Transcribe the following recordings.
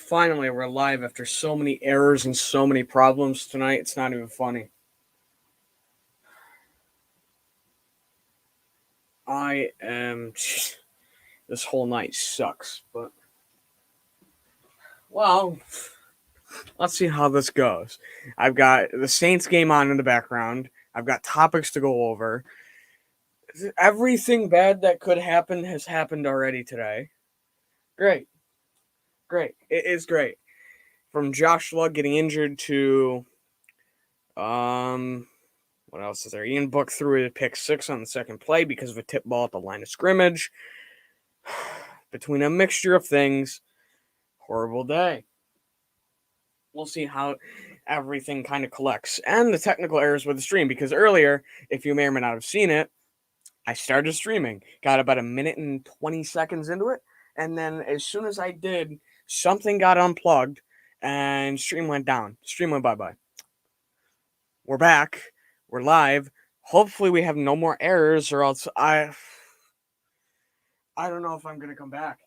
Finally, we're live after so many errors and so many problems tonight. It's not even funny. I am. This whole night sucks, but. Well, let's see how this goes. I've got the Saints game on in the background. I've got topics to go over. Everything bad that could happen has happened already today. Great. Great. It is great. From Josh Luggs getting injured to. What else is there? Ian Book threw a pick six on the second play because of a tip ball at the line of scrimmage. Between a mixture of things, horrible day. We'll see how everything kind of collects. And the technical errors with the stream, because earlier, if you may or may not have seen it, I started streaming. Got about a minute and 20 seconds into it. And then as soon as I did, something got unplugged and stream went down. Stream went bye-bye. We're back. We're live. Hopefully we have no more errors, or else I don't know if I'm going to come back.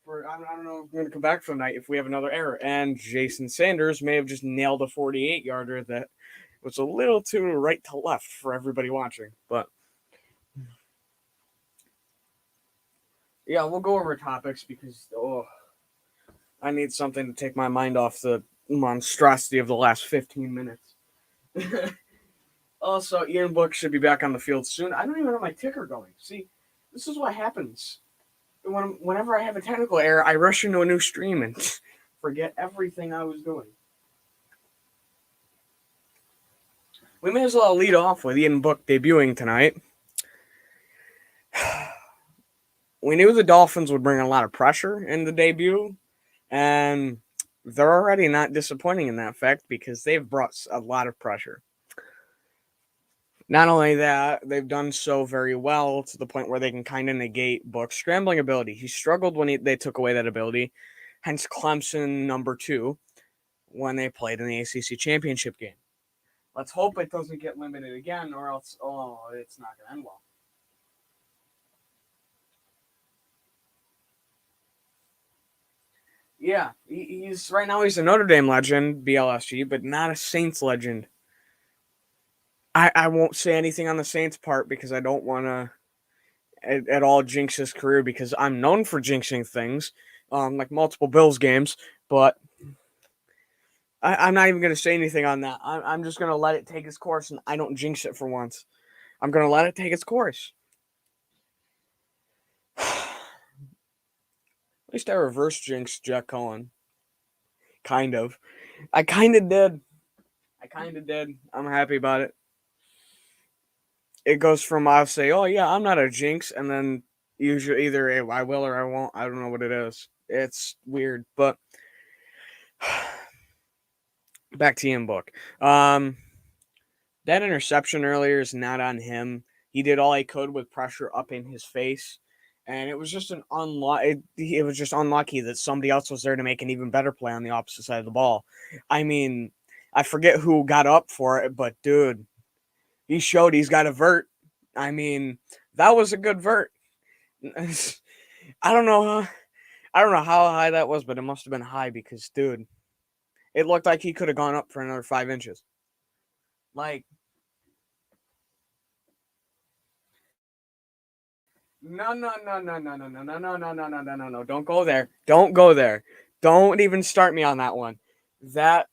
I don't know if I'm going to come back for the night if we have another error. And Jason Sanders may have just nailed a 48-yarder that was a little too right to left for everybody watching. But yeah, we'll go over topics because I need something to take my mind off the monstrosity of the last 15 minutes. Also, Ian Book should be back on the field soon. I don't even have my ticker going. See, this is what happens. Whenever I have a technical error, I rush into a new stream and forget everything I was doing. We may as well lead off with Ian Book debuting tonight. We knew the Dolphins would bring a lot of pressure in the debut, and they're already not disappointing in that fact because they've brought a lot of pressure. Not only that, they've done so very well to the point where they can kind of negate Book's scrambling ability. He struggled when they took away that ability, hence Clemson number 2 when they played in the ACC championship game. Let's hope it doesn't get limited again, or else, it's not going to end well. Yeah, he's right now he's a Notre Dame legend, BLSG, but not a Saints legend. I won't say anything on the Saints part because I don't want to at all jinx his career because I'm known for jinxing things, like multiple Bills games, but I'm not even going to say anything on that. I'm just going to let it take its course, and I don't jinx it for once. I'm going to let it take its course. At least I reverse jinxed Jack Cohen. Kind of. I kind of did. I'm happy about it. It goes from I'll say, oh yeah, I'm not a jinx, and then usually either I will or I won't. I don't know what it is. It's weird, but back to Ian Book. That interception earlier is not on him. He did all he could with pressure up in his face, and it was just an it was just unlucky that somebody else was there to make an even better play on the opposite side of the ball. I mean, I forget who got up for it, but dude, he showed he's got a vert. I mean, that was a good vert. I don't know how high that was, but it must have been high because, dude, it looked like he could have gone up for another 5 inches. Like, no. Don't go there. Don't go there. Don't even start me on that one. That'll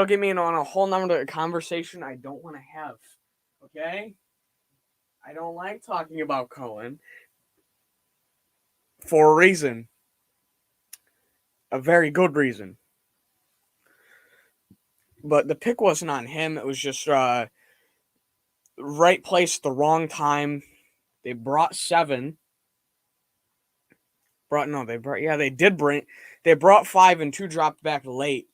get me on a whole nother conversation I don't want to have. Okay? I don't like talking about Cohen for a reason. A very good reason. But the pick wasn't on him. It was just right place at the wrong time. They brought 7. They brought 5 and 2 dropped back late.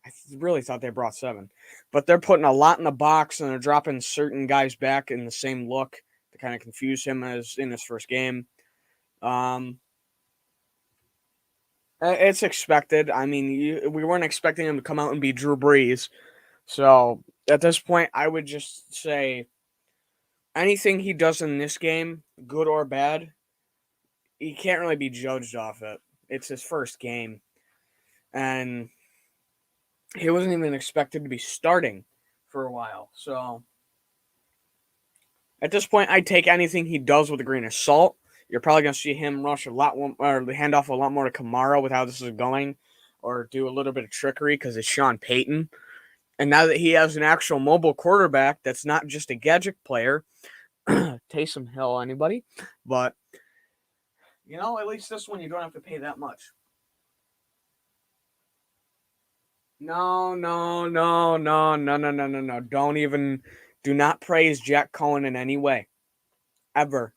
I really thought they brought 7. But they're putting a lot in the box and they're dropping certain guys back in the same look to kind of confuse him as in his first game. It's expected. I mean, we weren't expecting him to come out and be Drew Brees. So at this point, I would just say anything he does in this game, good or bad, he can't really be judged off it. It's his first game, and he wasn't even expected to be starting for a while. So at this point, I take anything he does with a grain of salt. You're probably going to see him rush a lot more, or hand off a lot more to Kamara with how this is going, or do a little bit of trickery because it's Sean Payton. And now that he has an actual mobile quarterback that's not just a gadget player, Taysom Hill, anybody? But, at least this one you don't have to pay that much. No. Do not praise Jack Cohen in any way. Ever.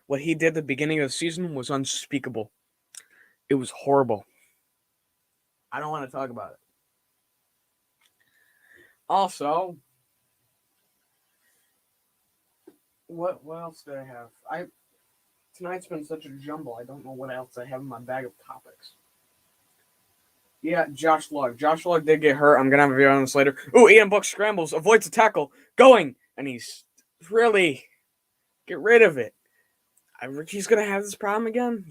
What he did at the beginning of the season was unspeakable. It was horrible. I don't want to talk about it. Also, what else did I have? Tonight's been such a jumble. I don't know what else I have in my bag of topics. Yeah, Josh Luggs. Josh Luggs did get hurt. I'm going to have a video on this later. Ooh, Ian Book scrambles, avoids a tackle, going, and he's really, get rid of it. He's going to have this problem again?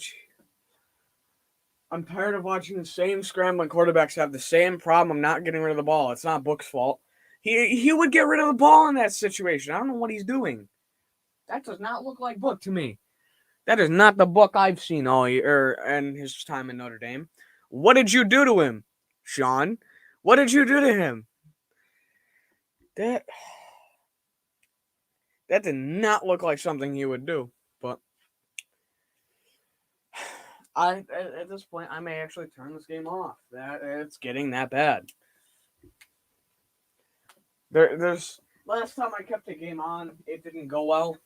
I'm tired of watching the same scrambling quarterbacks have the same problem not getting rid of the ball. It's not Book's fault. He would get rid of the ball in that situation. I don't know what he's doing. That does not look like Book to me. That is not the Book I've seen all year and his time in Notre Dame. What did you do to him, Sean? What did you do to him? That did not look like something he would do. But at this point, I may actually turn this game off. It's getting that bad. There's last time I kept the game on, it didn't go well.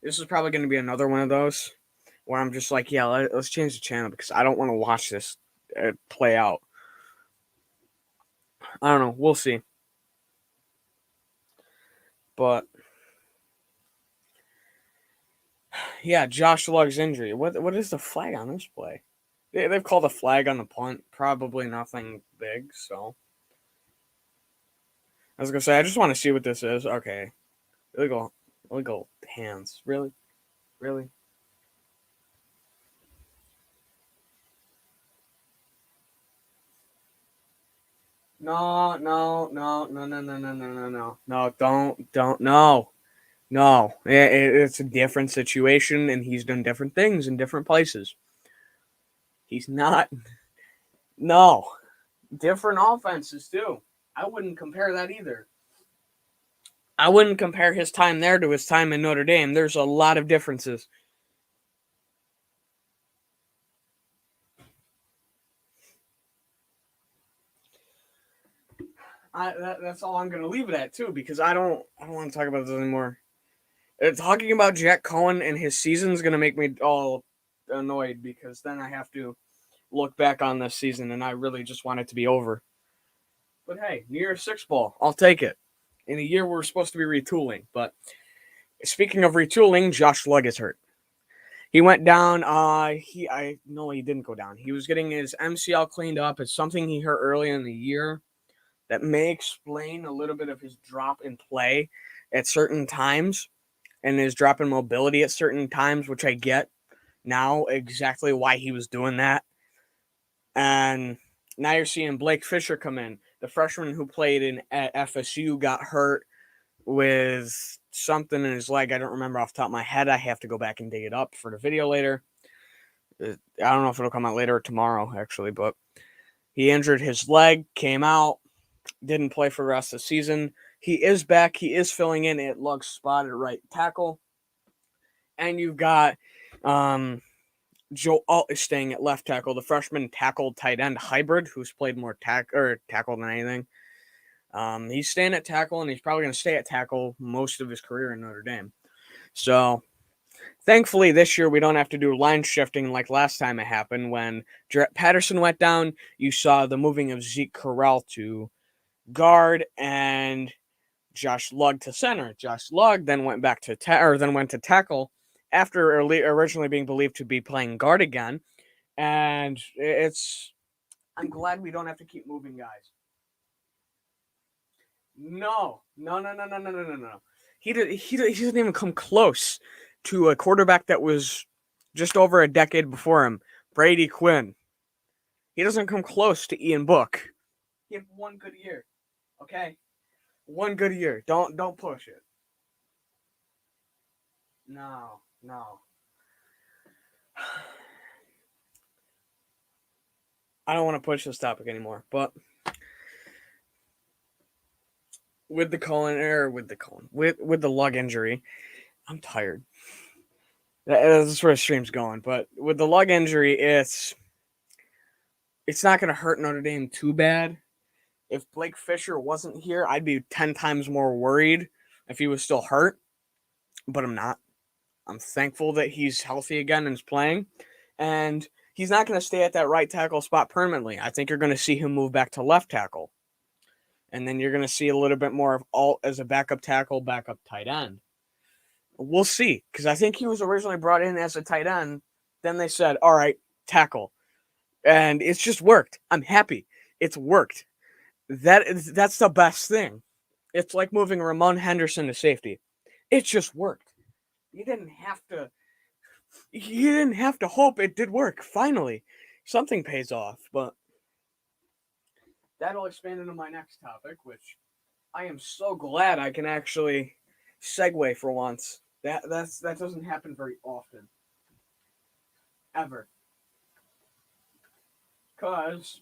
This is probably going to be another one of those where I'm just like, yeah, let's change the channel because I don't want to watch this play out. I don't know. We'll see. But yeah, Josh Luggs' injury. What is the flag on this play? They've called a flag on the punt. Probably nothing big. So I was gonna say I just want to see what this is. Okay, illegal hands. Really. No, don't, no. It's a different situation, and he's done different things in different places. He's not, no. Different offenses, too. I wouldn't compare that either. I wouldn't compare his time there to his time in Notre Dame. There's a lot of differences. That's all I'm going to leave it at, too, because I don't want to talk about this anymore. Talking about Jack Cohen and his season is going to make me all annoyed because then I have to look back on this season and I really just want it to be over. But hey, New Year's Six Bowl, I'll take it. In a year we're supposed to be retooling. But speaking of retooling, Josh Luggs is hurt. He went down. He didn't go down. He was getting his MCL cleaned up. It's something he hurt early in the year that may explain a little bit of his drop in play at certain times and his drop in mobility at certain times, which I get now exactly why he was doing that. And now you're seeing Blake Fisher come in. The freshman who played at FSU got hurt with something in his leg. I don't remember off the top of my head. I have to go back and dig it up for the video later. I don't know if it'll come out later or tomorrow, actually, but he injured his leg, came out, didn't play for the rest of the season. He is back. He is filling in at Luggs' spot at right tackle. And you've got Joe Alt is staying at left tackle, the freshman tackle tight end hybrid who's played more tackle than anything. He's staying at tackle, and he's probably going to stay at tackle most of his career in Notre Dame. So, thankfully, this year we don't have to do line shifting like last time it happened when Jarrett Patterson went down. You saw the moving of Zeke Correll to guard and Josh Luggs to center. Josh Luggs then went back to went to tackle after originally being believed to be playing guard again. And I'm glad we don't have to keep moving guys. No. He doesn't even come close to a quarterback that was just over a decade before him Brady Quinn. He doesn't come close to Ian Book. He had one good year. Okay? One good year. Don't push it. No. I don't want to push this topic anymore, but with the Lugg injury, I'm tired. That's where the stream's going. But with the Lugg injury, it's not going to hurt Notre Dame too bad. If Blake Fisher wasn't here, I'd be 10 times more worried if he was still hurt. But I'm not. I'm thankful that he's healthy again and is playing. And he's not going to stay at that right tackle spot permanently. I think you're going to see him move back to left tackle. And then you're going to see a little bit more of Alt as a backup tackle, backup tight end. We'll see. Because I think he was originally brought in as a tight end. Then they said, all right, tackle. And it's just worked. I'm happy. It's worked. That's the best thing. It's like moving Ramon Henderson to safety. It just worked. You didn't have to hope it did work. Finally, something pays off. But that'll expand into my next topic, which I am so glad I can actually segue for once. That doesn't happen very often. Ever. Because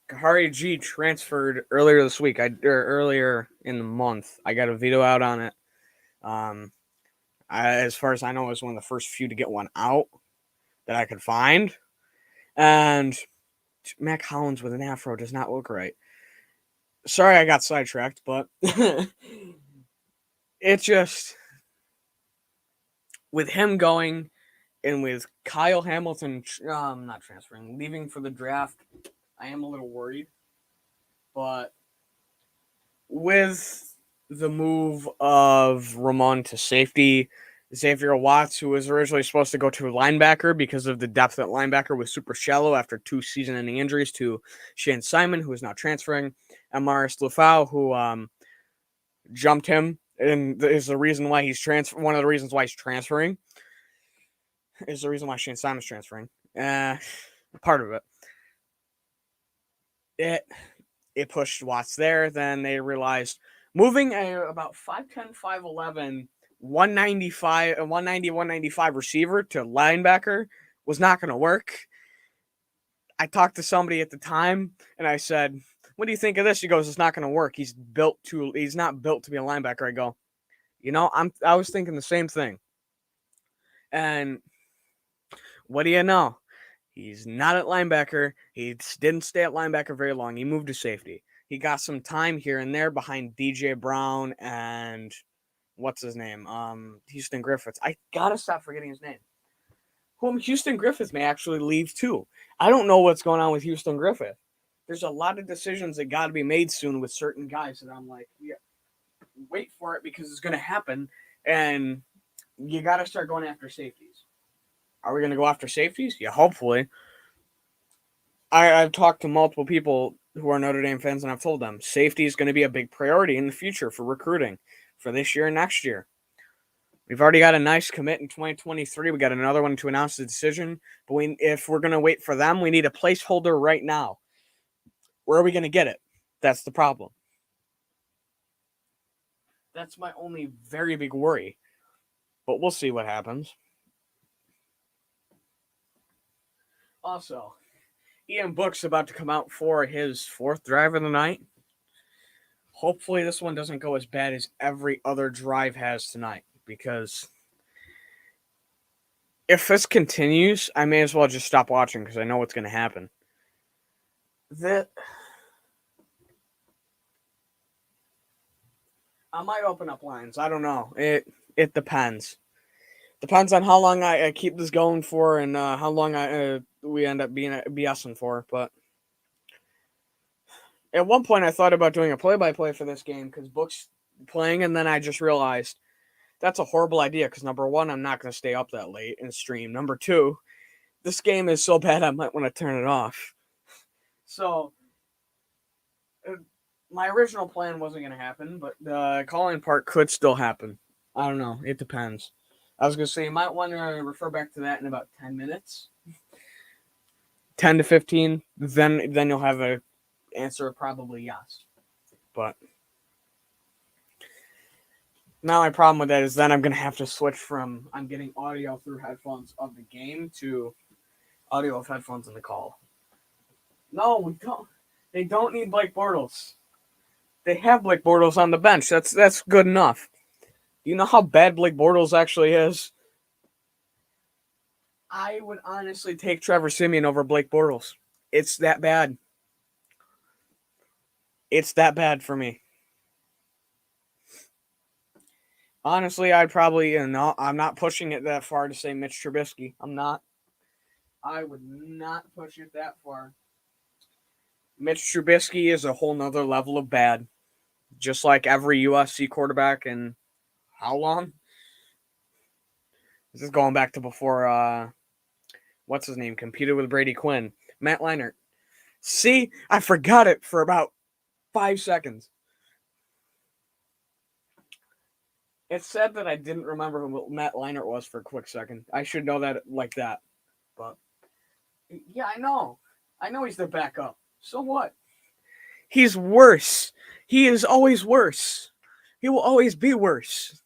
Kahari G transferred earlier this week. Earlier in the month. I got a veto out on it. As far as I know, it was one of the first few to get one out that I could find. And Mac Hollins with an afro does not look right. Sorry I got sidetracked, but it just, with him going and with Kyle Hamilton not transferring, leaving for the draft, I am a little worried. But with the move of Ramon to safety, Xavier Watts, who was originally supposed to go to linebacker because of the depth at linebacker, was super shallow after 2 season-ending injuries to Shane Simon, who is now transferring, and Maris Lufau, who jumped him, and is the reason why he's one of the reasons why he's transferring. Is the reason why Shane Simon's transferring. Part of it. It pushed Watts there. Then they realized moving about 5'10", 5'11", 195, 190, 195 receiver to linebacker was not going to work. I talked to somebody at the time, and I said, "What do you think of this?" He goes, "It's not going to work. He's not built to be a linebacker." I go, I was thinking the same thing. And what do you know? He's not at linebacker. He didn't stay at linebacker very long. He moved to safety. He got some time here and there behind DJ Brown and what's his name? Houston Griffith. I gotta stop forgetting his name. Houston Griffith may actually leave too. I don't know what's going on with Houston Griffith. There's a lot of decisions that got to be made soon with certain guys, and I'm like, yeah, wait for it because it's going to happen, and you got to start going after safeties. Are we going to go after safeties? Yeah, hopefully. I've talked to multiple people who are Notre Dame fans, and I've told them safety is going to be a big priority in the future for recruiting for this year and next year. We've already got a nice commit in 2023. We got another one to announce the decision. But if we're going to wait for them, we need a placeholder right now. Where are we going to get it? That's the problem. That's my only very big worry. But we'll see what happens. Also, Ian Book's about to come out for his 4th drive of the night. Hopefully this one doesn't go as bad as every other drive has tonight. Because if this continues, I may as well just stop watching because I know what's going to happen. I might open up lines. I don't know. It depends. Depends on how long I keep this going for and how long we end up being BSing for. But at one point I thought about doing a play-by-play for this game because Book's playing, and then I just realized that's a horrible idea because, number one, I'm not going to stay up that late and stream. Number two, this game is so bad I might want to turn it off. So my original plan wasn't going to happen, but the calling part could still happen. I don't know. It depends. I was going to say you might want to refer back to that in about 10 minutes. 10 to 15, then you'll have a answer of probably yes. But now my problem with that is then I'm going to have to switch from I'm getting audio through headphones of the game to audio of headphones in the call. No, we don't. They don't need Blake Bortles. They have Blake Bortles on the bench. That's good enough. You know how bad Blake Bortles actually is? I would honestly take Trevor Siemian over Blake Bortles. It's that bad. It's that bad for me. Honestly, I'd probably, I'm not pushing it that far to say Mitch Trubisky. I'm not. I would not push it that far. Mitch Trubisky is a whole nother level of bad. Just like every USC quarterback in how long? This is going back to before, what's his name, competed with Brady Quinn. Matt Leinart. See, I forgot it for about 5 seconds. It's sad that I didn't remember who Matt Leinart was for a quick second. I should know that like that. But, yeah, I know. I know he's their backup. So what? He's worse. He is always worse. He will always be worse.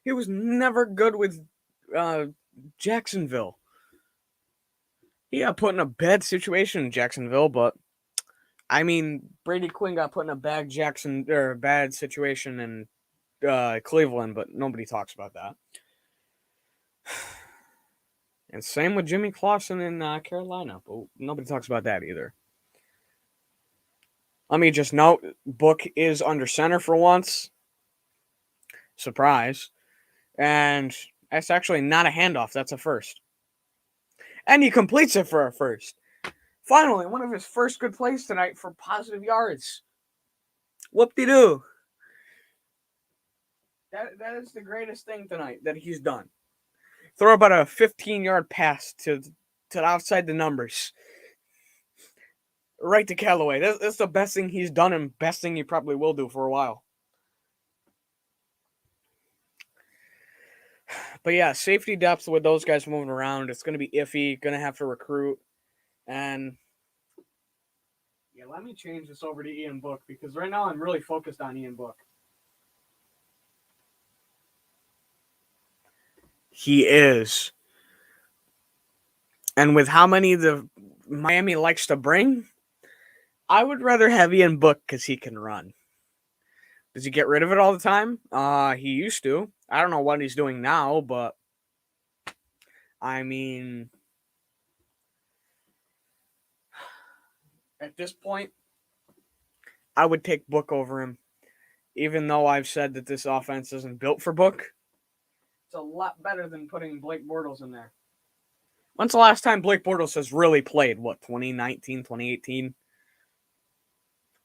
He was never good with Jacksonville. He got put in a bad situation in Jacksonville, but I mean, Brady Quinn got put in a bad bad situation in Cleveland, but nobody talks about that. And same with Jimmy Clausen in Carolina, but nobody talks about that either. Let me just note, Book is under center for once. Surprise. And that's actually not a handoff, that's a first. And he completes it for a first. Finally, one of his first good plays tonight for positive yards. Whoop-de-doo. That is the greatest thing tonight that he's done. Throw about a 15-yard pass to outside the numbers. Right to Callaway. That's the best thing he's done and best thing he probably will do for a while. But yeah, safety depth with those guys moving around, it's going to be iffy. Going to have to recruit. And yeah, let me change this over to Ian Book because right now I'm really focused on Ian Book. He is. And with how many the Miami likes to bring, I would rather have Ian Book because he can run. Does he get rid of it all the time? He used to. I don't know what he's doing now, but I mean, at this point, I would take Book over him. Even though I've said that this offense isn't built for Book, it's a lot better than putting Blake Bortles in there. When's the last time Blake Bortles has really played? What, 2019, 2018?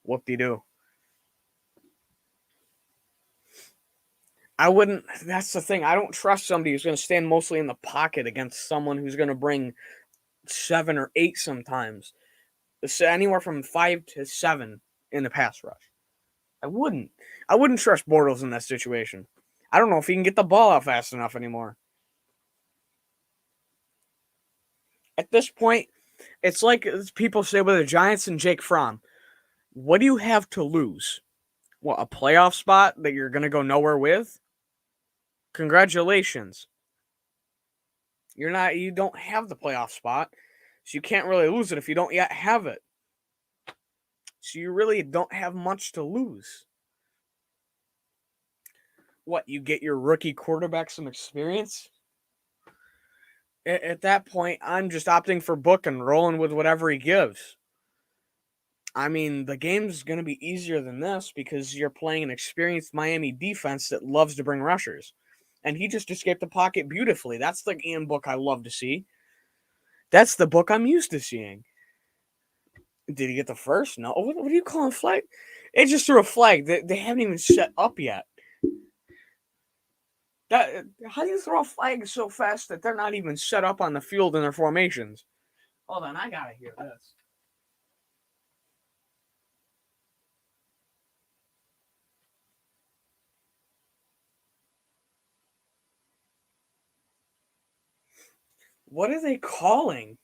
Whoop-de-doo. I wouldn't. That's the thing. I don't trust somebody who's going to stand mostly in the pocket against someone who's going to bring 7 or 8 sometimes. Anywhere from 5 to 7 in the pass rush. I wouldn't trust Bortles in that situation. I don't know if he can get the ball out fast enough anymore. At this point, it's like people say with the Giants and Jake Fromm. What do you have to lose? What, a playoff spot that you're going to go nowhere with? Congratulations. You don't have the playoff spot, so you can't really lose it if you don't yet have it. So you really don't have much to lose. What, you get your rookie quarterback some experience? At that point, I'm just opting for Book and rolling with whatever he gives. I mean, the game's going to be easier than this because you're playing an experienced Miami defense that loves to bring rushers. And he just escaped the pocket beautifully. That's the Ian Book I love to see. That's the Book I'm used to seeing. Did he get the first? No. What do you call a flag? It just threw a flag. They haven't even set up yet. How do you throw a flag so fast that they're not even set up on the field in their formations? Hold on, I gotta hear this. What are they calling?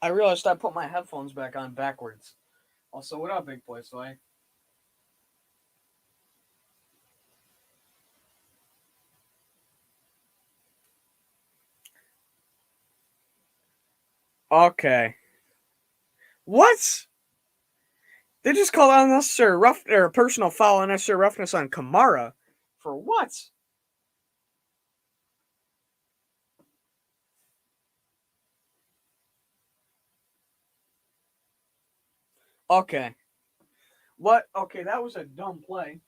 I realized I put my headphones back on backwards. Also, what up, big boy Soy? Okay. What? They just called out unnecessary rough or personal foul, unnecessary roughness on Kamara. For what? Okay. What? Okay, that was a dumb play.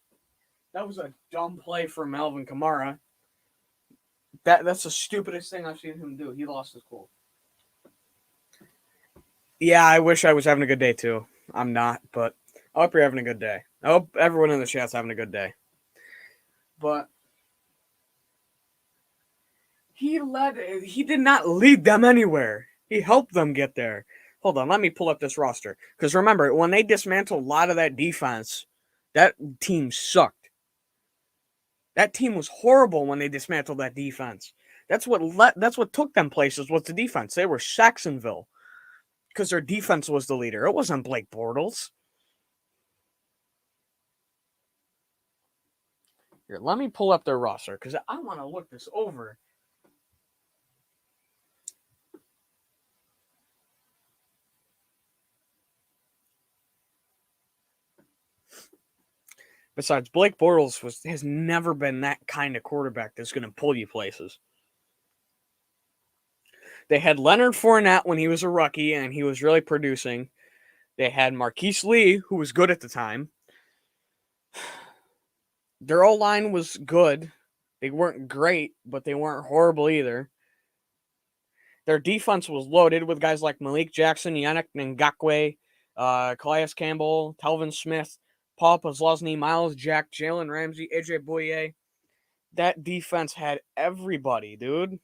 That was a dumb play for Melvin Kamara. That's the stupidest thing I've seen him do. He lost his cool. Yeah, I wish I was having a good day too. I'm not, but I hope you're having a good day. I hope everyone in the chat's having a good day. But he did not lead them anywhere. He helped them get there. Hold on, let me pull up this roster. Because remember, when they dismantled a lot of that defense, that team sucked. That team was horrible when they dismantled that defense. That's what took them places was the defense. They were Saxonville because their defense was the leader. It wasn't Blake Bortles. Here, let me pull up their roster because I want to look this over. Besides, Blake Bortles has never been that kind of quarterback that's going to pull you places. They had Leonard Fournette when he was a rookie and he was really producing. They had Marquise Lee, who was good at the time. Their O-line was good. They weren't great, but they weren't horrible either. Their defense was loaded with guys like Malik Jackson, Yannick Ngakoue, Calais Campbell, Telvin Smith, Paul Posluszny, Miles Jack, Jalen Ramsey, AJ Bouye. That defense had everybody, dude.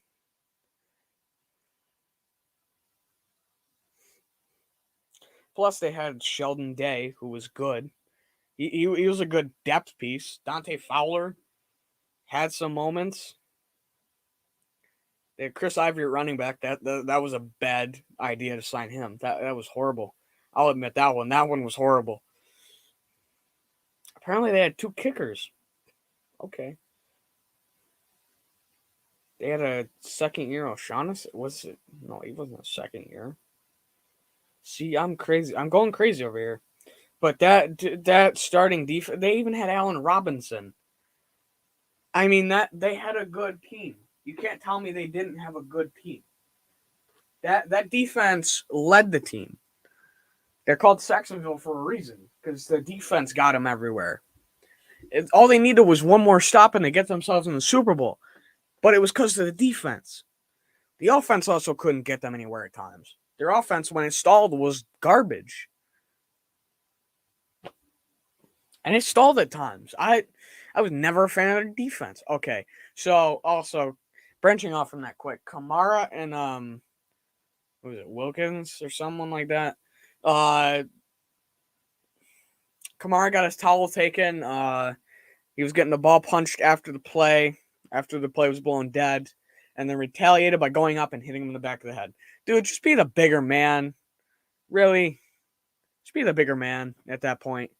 Plus, they had Sheldon Day, who was good. He was a good depth piece. Dante Fowler had some moments. They had Chris Ivory at running back. That was a bad idea to sign him. That was horrible. I'll admit that one. That one was horrible. Apparently, they had two kickers. Okay. They had a second year O'Shaughnessy. Was it? No, he wasn't a second year. See, I'm crazy. I'm going crazy over here. But that starting defense, they even had Allen Robinson. I mean that they had a good team. You can't tell me they didn't have a good team. That defense led the team. They're called Saxonville for a reason because the defense got them everywhere. All they needed was one more stop and they get themselves in the Super Bowl. But it was because of the defense. The offense also couldn't get them anywhere at times. Their offense, when it stalled, was garbage. And it stalled at times. I was never a fan of their defense. Okay, so also branching off from that quick, Kamara and what was it, Wilkins or someone like that? Kamara got his towel taken. He was getting the ball punched after the play was blown dead, and then retaliated by going up and hitting him in the back of the head. Dude, just be the bigger man. Really, just be the bigger man at that point.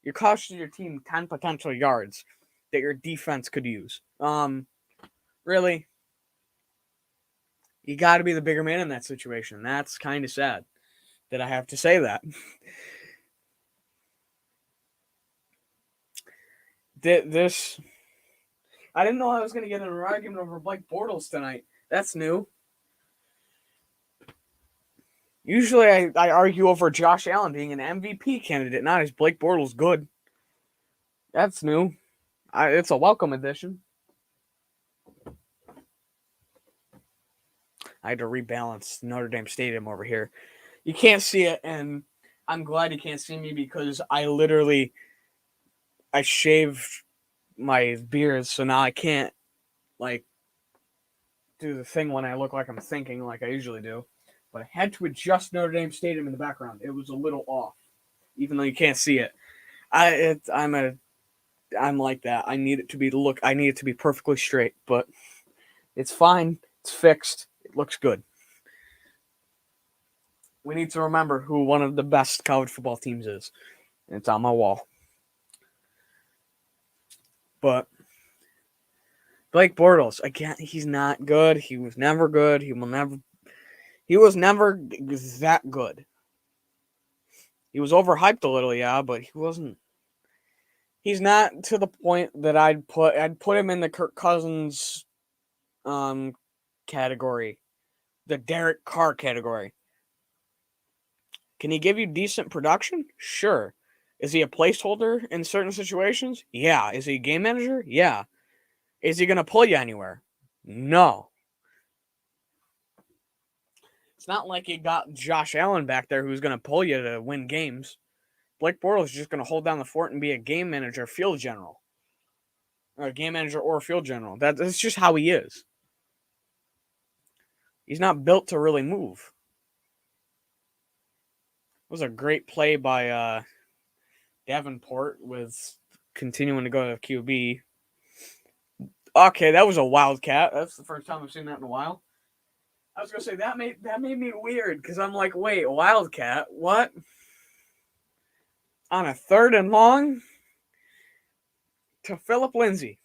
You're costing your team 10 potential yards that your defense could use. Really, you got to be the bigger man in that situation. That's kind of sad that I have to say that. This, I didn't know I was going to get in an argument over Blake Bortles tonight. That's new. Usually I argue over Josh Allen being an MVP candidate, not as Blake Bortles good. That's new. It's a welcome addition. I had to rebalance Notre Dame Stadium over here. You can't see it, and I'm glad you can't see me because I shaved my beard, so now I can't like do the thing when I look like I'm thinking like I usually do. But I had to adjust Notre Dame Stadium in the background. It was a little off, even though you can't see it. I'm like that. I need it to be perfectly straight, but it's fine. It's fixed. It looks good. we need to remember who one of the best college football teams is. And it's on my wall. But Blake Bortles, again, he's not good. He was never good. He was never that good. He was overhyped a little, yeah, but he wasn't. He's not to the point that I'd put him in the Kirk Cousins category, the Derek Carr category. Can he give you decent production? Sure. Is he a placeholder in certain situations? Yeah. Is he a game manager? Yeah. Is he going to pull you anywhere? No. It's not like you got Josh Allen back there who's going to pull you to win games. Blake Bortles is just going to hold down the fort and be a game manager, field general. Or a game manager or a field general. That's just how he is. He's not built to really move. It was a great play by Davenport with continuing to go to QB. Okay, that was a wildcat. That's the first time I've seen that in a while. I was gonna say that made me weird because I'm like, wait, wildcat? What? On a 3rd and long to Philip Lindsay.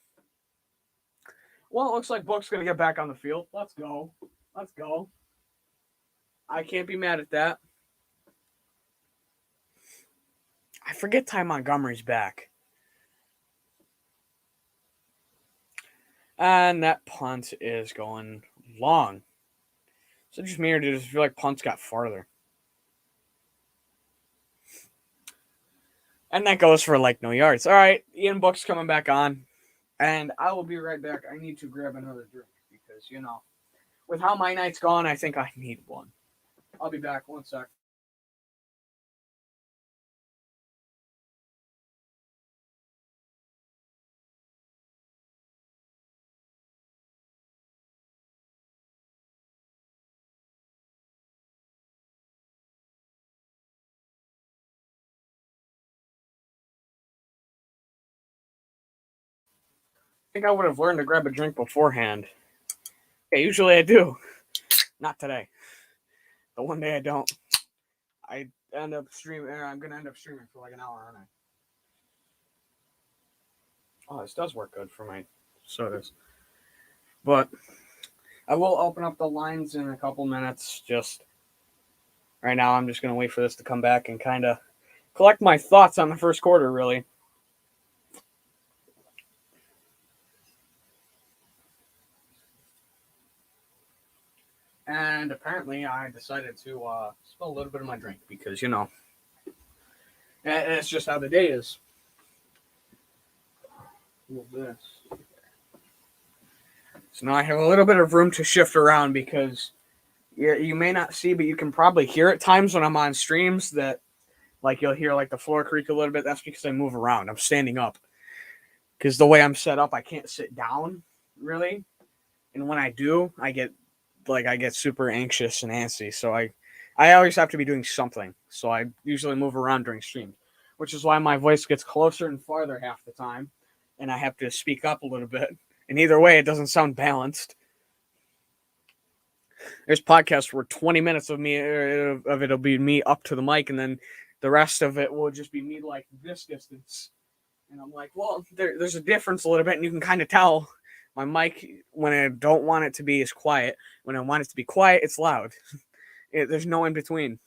Well, it looks like Book's gonna get back on the field. Let's go. Let's go. I can't be mad at that. I forget Ty Montgomery's back. And that punt is going long. So just me, or did it feel like punts got farther? And that goes for like no yards. All right, Ian Book's coming back on. And I will be right back. I need to grab another drink because, with how my night's gone, I think I need one. I'll be back. One sec. I think I would have learned to grab a drink beforehand. Yeah, usually I do. Not today. The one day I don't. I end up streaming. I'm going to end up streaming for like an hour, aren't I? Oh, this does work good for my sodas. But I will open up the lines in a couple minutes. Just right now, I'm just going to wait for this to come back and kind of collect my thoughts on the first quarter, really. And apparently, I decided to spill a little bit of my drink because, it's just how the day is. This. So now I have a little bit of room to shift around because you may not see, but you can probably hear at times when I'm on streams that, like, you'll hear like the floor creak a little bit. That's because I move around. I'm standing up because the way I'm set up, I can't sit down really, and when I do, I get super anxious and antsy. So I always have to be doing something. So I usually move around during streams, which is why my voice gets closer and farther half the time, and I have to speak up a little bit. And either way, it doesn't sound balanced. There's podcasts where 20 minutes of it'll be me up to the mic, and then the rest of it will just be me like this distance. And I'm like, well, there's a difference a little bit, and you can kind of tell my mic when I don't want it to be is quiet. When I want it to be quiet, it's loud. There's no in between.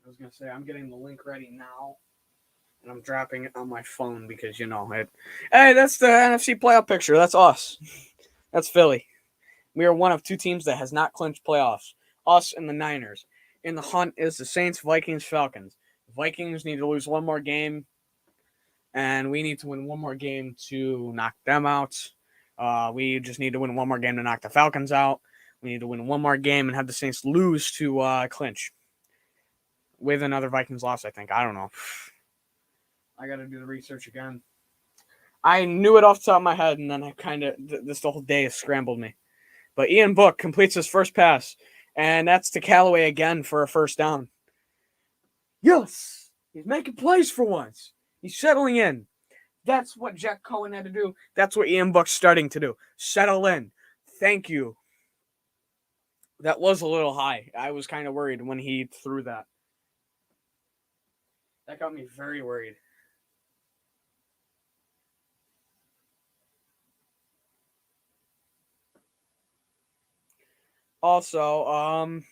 I was gonna say I'm getting the link ready now, and I'm dropping it on my phone because it. Hey, that's the NFC playoff picture. That's us. That's Philly. We are one of two teams that has not clinched playoffs. Us and the Niners. In the hunt is the Saints, Vikings, Falcons. The Vikings need to lose one more game, and we need to win one more game to knock them out. We just need to win one more game to knock the Falcons out. We need to win one more game and have the Saints lose to clinch. With another Vikings loss, I think. I don't know. I got to do the research again. I knew it off the top of my head, and then I kind of this whole day has scrambled me. But Ian Book completes his first pass, and that's to Callaway again for a first down. Yes! He's making plays for once. He's settling in. That's what Jack Cohen had to do. That's what Ian Book's starting to do. Settle in. Thank you. That was a little high. I was kind of worried when he threw that. That got me very worried. Also,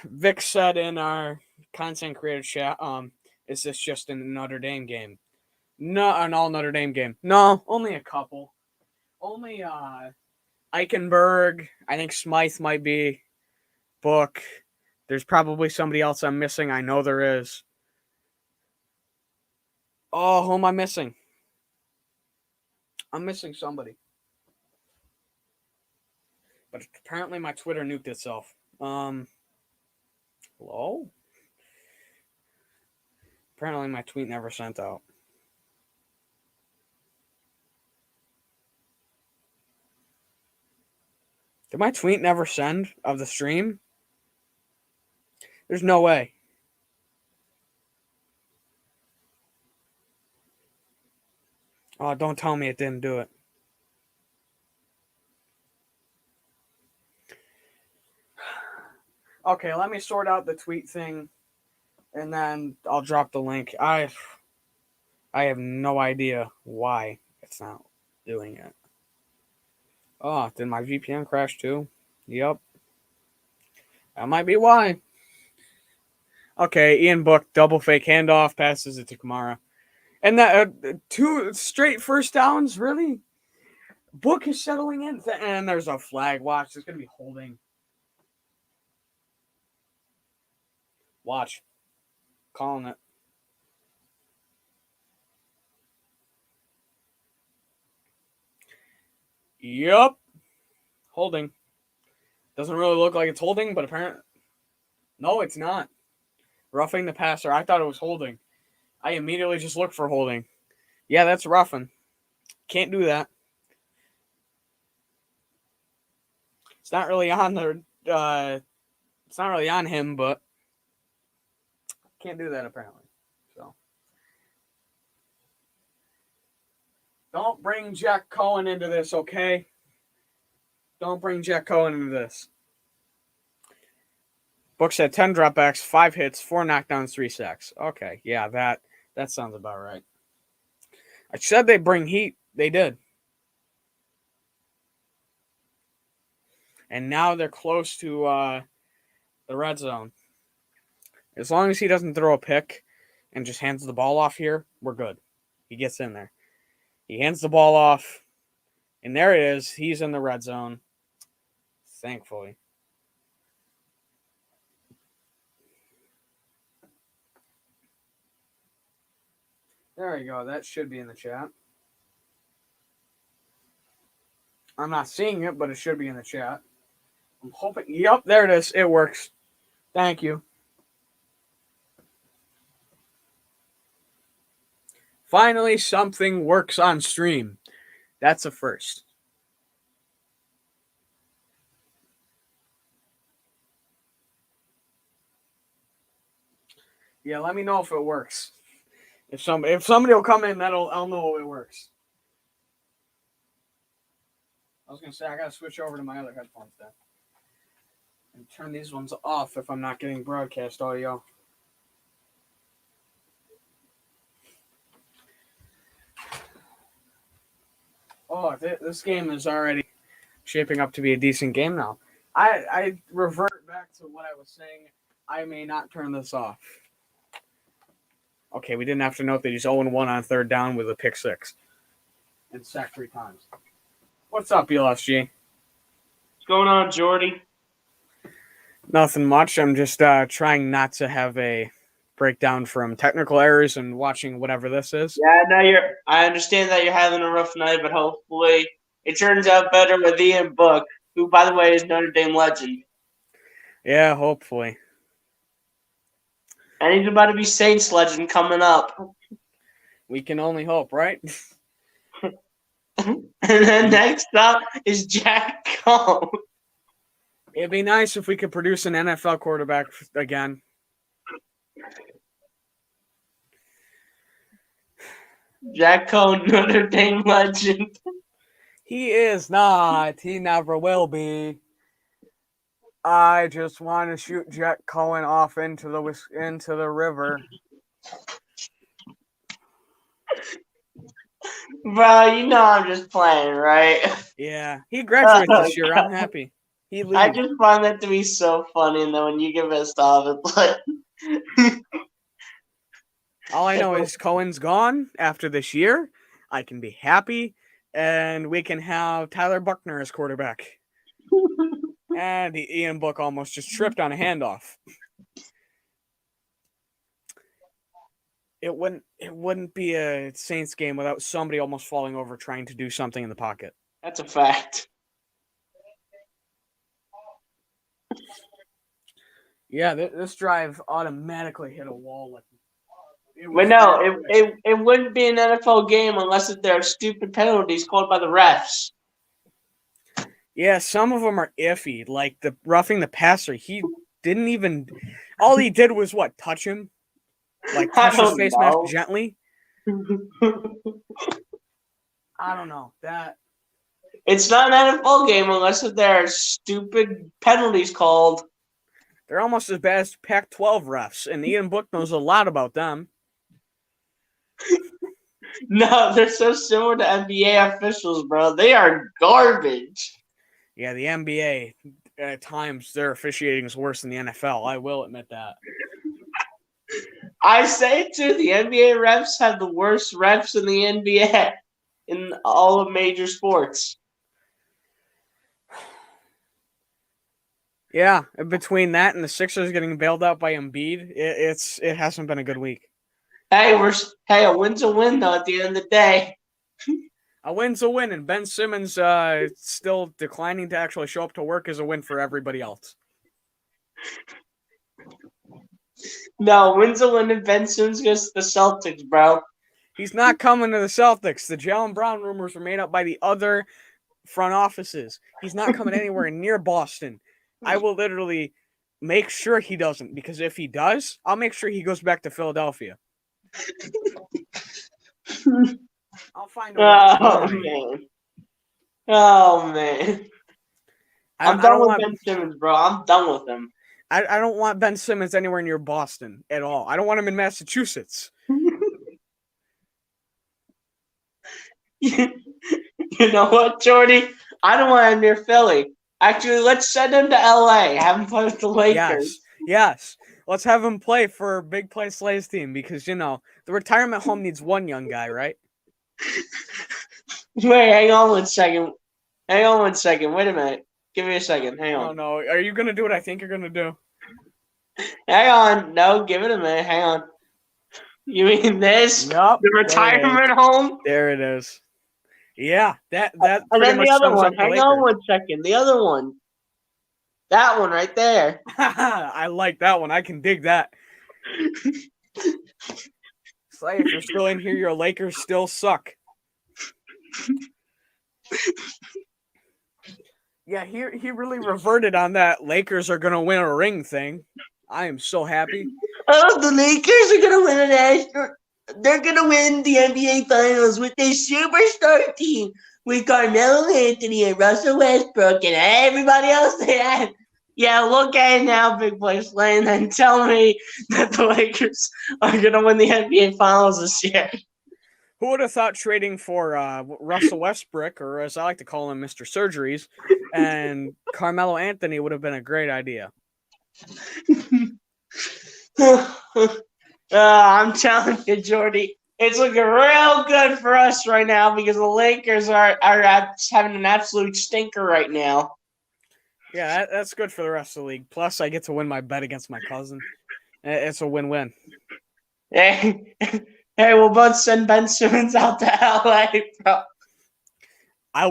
Vic said in our content creator chat, is this just a Notre Dame game? No, an all Notre Dame game. No, only a couple. Only Eichenberg. I think Smythe might be. Book. There's probably somebody else I'm missing. I know there is. Oh, who am I missing? I'm missing somebody. But apparently my Twitter nuked itself. Hello? Apparently my tweet never sent out. Did my tweet never send of the stream? There's no way. Oh, don't tell me it didn't do it. Okay, let me sort out the tweet thing, and then I'll drop the link. I have no idea why it's not doing it. Oh, did my VPN crash too? Yep. That might be why. Okay, Ian Book, double fake handoff, passes it to Kamara. And that 2 straight first downs, really? Book is settling in. And there's a flag. Watch, there's going to be holding. Watch. Calling it. Yup. Holding. Doesn't really look like it's holding, but apparently... No, it's not. Roughing the passer. I thought it was holding. I immediately just looked for holding. Yeah, that's roughing. Can't do that. It's not really on the... it's not really on him, but... Can't do that, apparently. So... Don't bring Jack Cohen into this, okay? Don't bring Jack Cohen into this. Book said 10 dropbacks, 5 hits, 4 knockdowns, 3 sacks. Okay, yeah, that sounds about right. I said they bring heat. They did. And now they're close to the red zone. As long as he doesn't throw a pick and just hands the ball off here, we're good. He gets in there. He hands the ball off, and there it is. He's in the red zone. Thankfully. There you go. That should be in the chat. I'm not seeing it, but it should be in the chat. I'm hoping. Yep, there it is. It works. Thank you. Finally, something works on stream. That's a first. Yeah, let me know if it works. If somebody will come in, I'll know it works. I was gonna say I gotta switch over to my other headphones then. And turn these ones off if I'm not getting broadcast audio. Oh, this game is already shaping up to be a decent game now. I revert back to what I was saying. I may not turn this off. Okay, we didn't have to note that he's 0-1 on third down with a pick 6. And sacked 3 times. What's up, BLSG? What's going on, Jordy? Nothing much. I'm just trying not to have a breakdown from technical errors and watching whatever this is. Yeah, I understand that you're having a rough night, but hopefully it turns out better with Ian Book, who, by the way, is Notre Dame legend. Yeah, hopefully. And he's about to be Saints legend coming up. We can only hope, right? And then next up is Jack Cohn. It'd be nice if we could produce an NFL quarterback again. Jack Cohn, Notre Dame legend. He is not. He never will be. I just want to shoot Jet Cohen off into the river. Bro, you know I'm just playing, right? Yeah, he graduates Oh, this year. I'm happy. He I leaves. just find that to be so funny, and then when you get pissed off, it's like All I know is Cohen's gone after this year. I can be happy, and we can have Tyler Buckner as quarterback. And Ian Book almost just tripped on a handoff. It wouldn't be a Saints game without somebody almost falling over trying to do something in the pocket. that's a fact. Yeah, this drive automatically hit a wall. But no, it wouldn't be an NFL game unless there are stupid penalties called by the refs. Yeah, some of them are iffy, like the roughing the passer. He didn't even. All he did was what? Touch him, like I touch his don't face mask know. gently. I don't know that. It's not an NFL game unless there are stupid penalties called. They're almost as bad as Pac-12 refs, and Ian Book knows a lot about them. No, they're so similar to NBA officials, bro. They are garbage. Yeah, the NBA at times their officiating is worse than the NFL. I will admit that. I say it too. The NBA refs have the worst refs in the NBA in all of major sports. Yeah, between that and the Sixers getting bailed out by Embiid, it hasn't been a good week. Hey, a win's a win though. At the end of the day, A win's a win, and Ben Simmons still declining to actually show up to work is a win for everybody else. no, win's a win. And Ben Simmons goes to the Celtics, bro. He's not coming to the Celtics. The Jaylen Brown rumors were made up by the other front offices. He's not coming anywhere near Boston. I will literally make sure he doesn't, because if he does, I'll make sure he goes back to Philadelphia. I'll find a way. Oh man. Oh man. I'm done with Ben Simmons, bro. I'm done with him. I don't want Ben Simmons anywhere near Boston at all. I don't want him in Massachusetts. You know what, Jordy? I don't want him near Philly. Actually, let's send him to LA. Have him play with the Lakers. Yes. Let's have him play for Big Play Slay's team because, the retirement home needs one young guy, right? Wait, hang on one second. Wait a minute. Give me a second. Hang on. Oh, no. Are you going to do what I think you're going to do? Hang on. No, give it a minute. Hang on. You mean this? Yep. The retirement home? There it is. Yeah, that and then the other one. Hang on one second. The other one. That one right there. I like that one. I can dig that. Slay, if you're still in here, your Lakers still suck. Yeah, he really reverted on that Lakers are going to win a ring thing. I am so happy. Oh, the Lakers are going to win they're going to win the NBA Finals with their superstar team with Carmelo Anthony and Russell Westbrook and everybody else they had. Yeah, look at it now, Big Play Slay, and then tell me that the Lakers are going to win the NBA Finals this year. Who would have thought trading for Russell Westbrook, or as I like to call him, Mr. Surgeries, and Carmelo Anthony would have been a great idea. I'm telling you, Jordy, it's looking real good for us right now because the Lakers are having an absolute stinker right now. Yeah, that's good for the rest of the league. Plus, I get to win my bet against my cousin. It's a win-win. Hey, we'll both send Ben Simmons out to LA, bro. I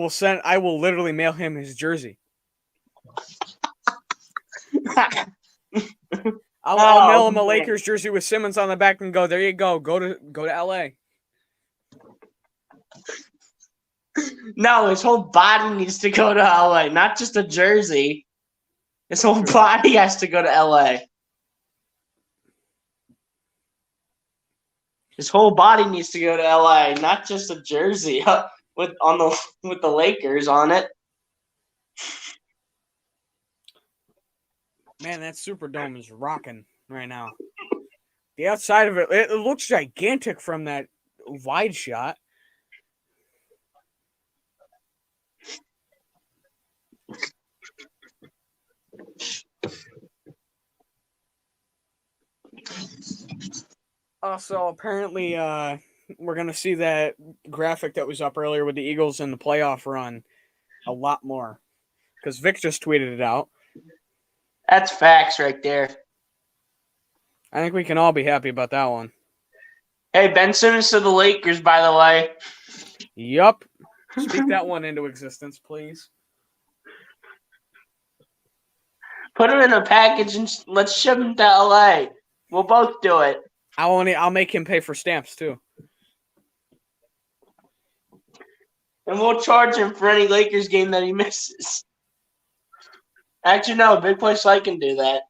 will literally mail him his jersey. I'll mail him a Lakers jersey with Simmons on the back and go, there you go. Go to LA. No, his whole body needs to go to LA, not just a jersey. His whole body has to go to LA. His whole body needs to go to LA, not just a jersey with the Lakers on it. Man, that Superdome is rocking right now. The outside of it looks gigantic from that wide shot. Also, apparently, we're going to see that graphic that was up earlier with the Eagles in the playoff run a lot more. Because Vic just tweeted it out. That's facts right there. I think we can all be happy about that one. Hey, Ben Simmons to the Lakers, by the way. Yup. Speak that one into existence, please. Put him in a package and let's ship him to LA. We'll both do it. I'll make him pay for stamps too. And we'll charge him for any Lakers game that he misses. Actually, no, Big Play Sly can do that.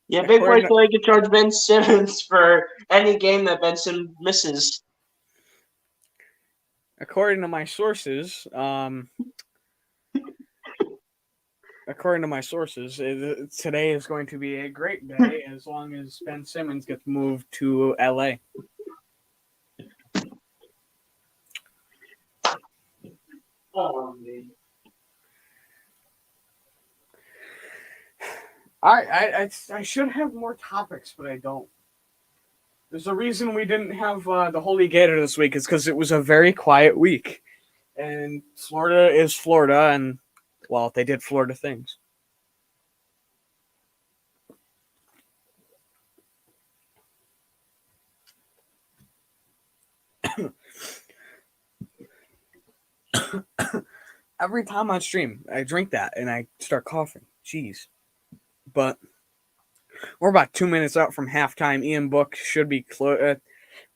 Yeah, Big Play Sly can charge Ben Simmons for any game that Ben Simmons misses. According to my sources, today is going to be a great day as long as Ben Simmons gets moved to LA. I should have more topics, but I don't. There's a reason we didn't have the Holy Gator this week. It's because it was a very quiet week. And Florida is Florida, and, well, they did Florida things. Every time on stream, I drink that, and I start coughing. Jeez. But we're about 2 minutes out from halftime. Ian Book should be close.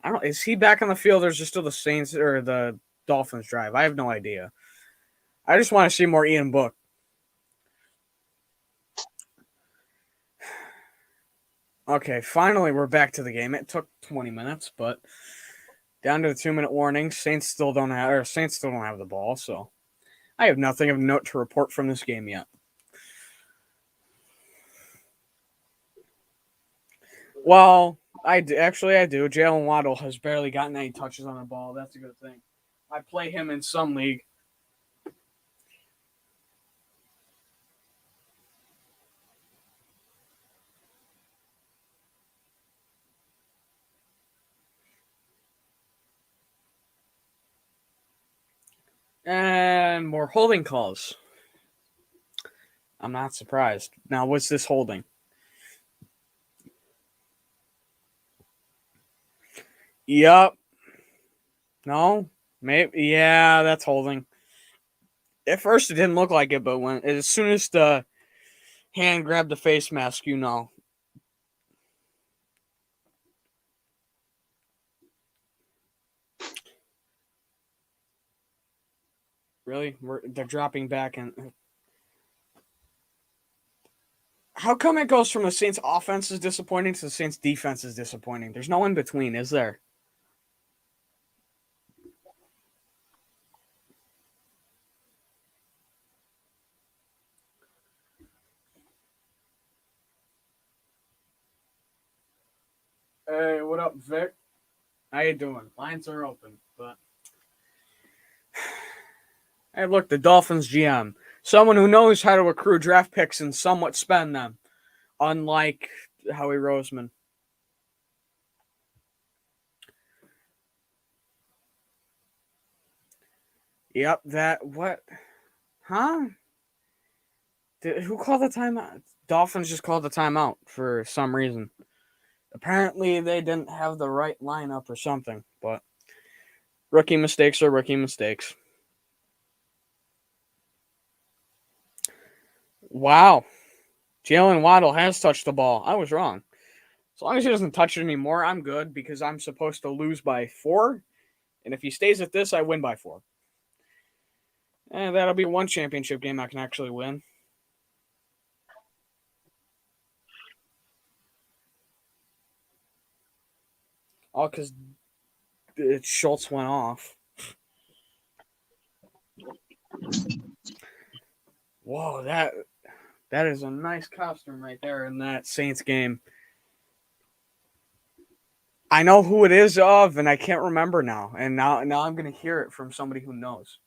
I don't know. Is he back on the field, or is it still the Saints or the Dolphins drive? I have no idea. I just want to see more Ian Book. Okay, finally we're back to the game. It took 20 minutes, but down to the 2-minute warning. Saints still don't have the ball, so I have nothing of note to report from this game yet. Well, I do. Jalen Waddle has barely gotten any touches on the ball. That's a good thing. I play him in some league. And more holding calls. I'm not surprised. Now, what's this holding? Yup. No? Maybe. Yeah, that's holding. At first, it didn't look like it, but as soon as the hand grabbed the face mask, you know. Really? They're dropping back and... How come it goes from the Saints offense is disappointing to the Saints defense is disappointing? There's no in between, is there? Hey, what up, Vic? How you doing? Lines are open, but... Hey, look, the Dolphins GM. Someone who knows how to accrue draft picks and somewhat spend them. Unlike Howie Roseman. Yep, what? Huh? Who called the timeout? Dolphins just called the timeout for some reason. Apparently, they didn't have the right lineup or something, but rookie mistakes are rookie mistakes. Wow. Jalen Waddle has touched the ball. I was wrong. As long as he doesn't touch it anymore, I'm good because I'm supposed to lose by 4. And if he stays at this, I win by 4. And that'll be one championship game I can actually win. All because Schultz went off. Whoa, that is a nice costume right there in that Saints game. I know who it is of, and I can't remember now. And now I'm gonna hear it from somebody who knows.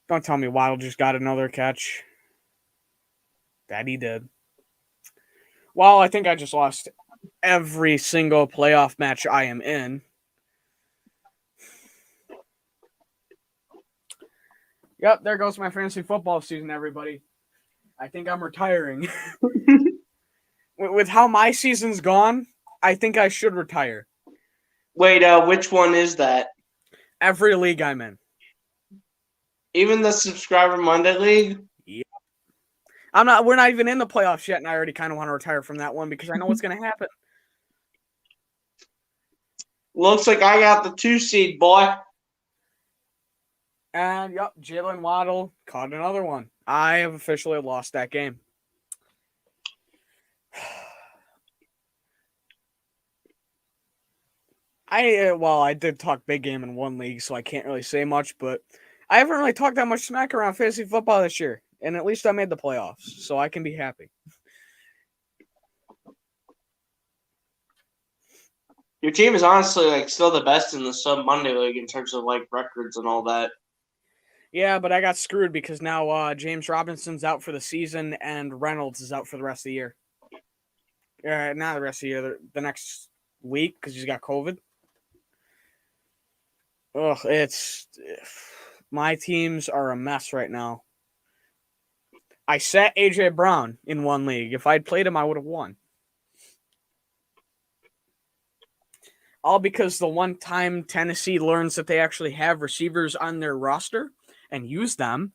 Don't tell me Waddle just got another catch. That he did. Well, I think I just lost every single playoff match I am in. Yep, there goes my fantasy football season, everybody. I think I'm retiring. With how my season's gone, I think I should retire. Wait, which one is that? Every league I'm in. Even the Subscriber Monday League? Yeah. We're not even in the playoffs yet, and I already kind of want to retire from that one because I know what's going to happen. Looks like I got the 2 seed, boy. And, yep, Jalen Waddle caught another one. I have officially lost that game. I did talk big game in one league, so I can't really say much, but I haven't really talked that much smack around fantasy football this year, and at least I made the playoffs, so I can be happy. Your team is honestly still the best in the Sub Monday League in terms of records and all that. Yeah, but I got screwed because now James Robinson's out for the season and Reynolds is out for the rest of the year. Not the rest of the year, the next week because he's got COVID. Ugh, my teams are a mess right now. I sat AJ Brown in one league. If I'd played him, I would have won. All because the one time Tennessee learns that they actually have receivers on their roster and use them,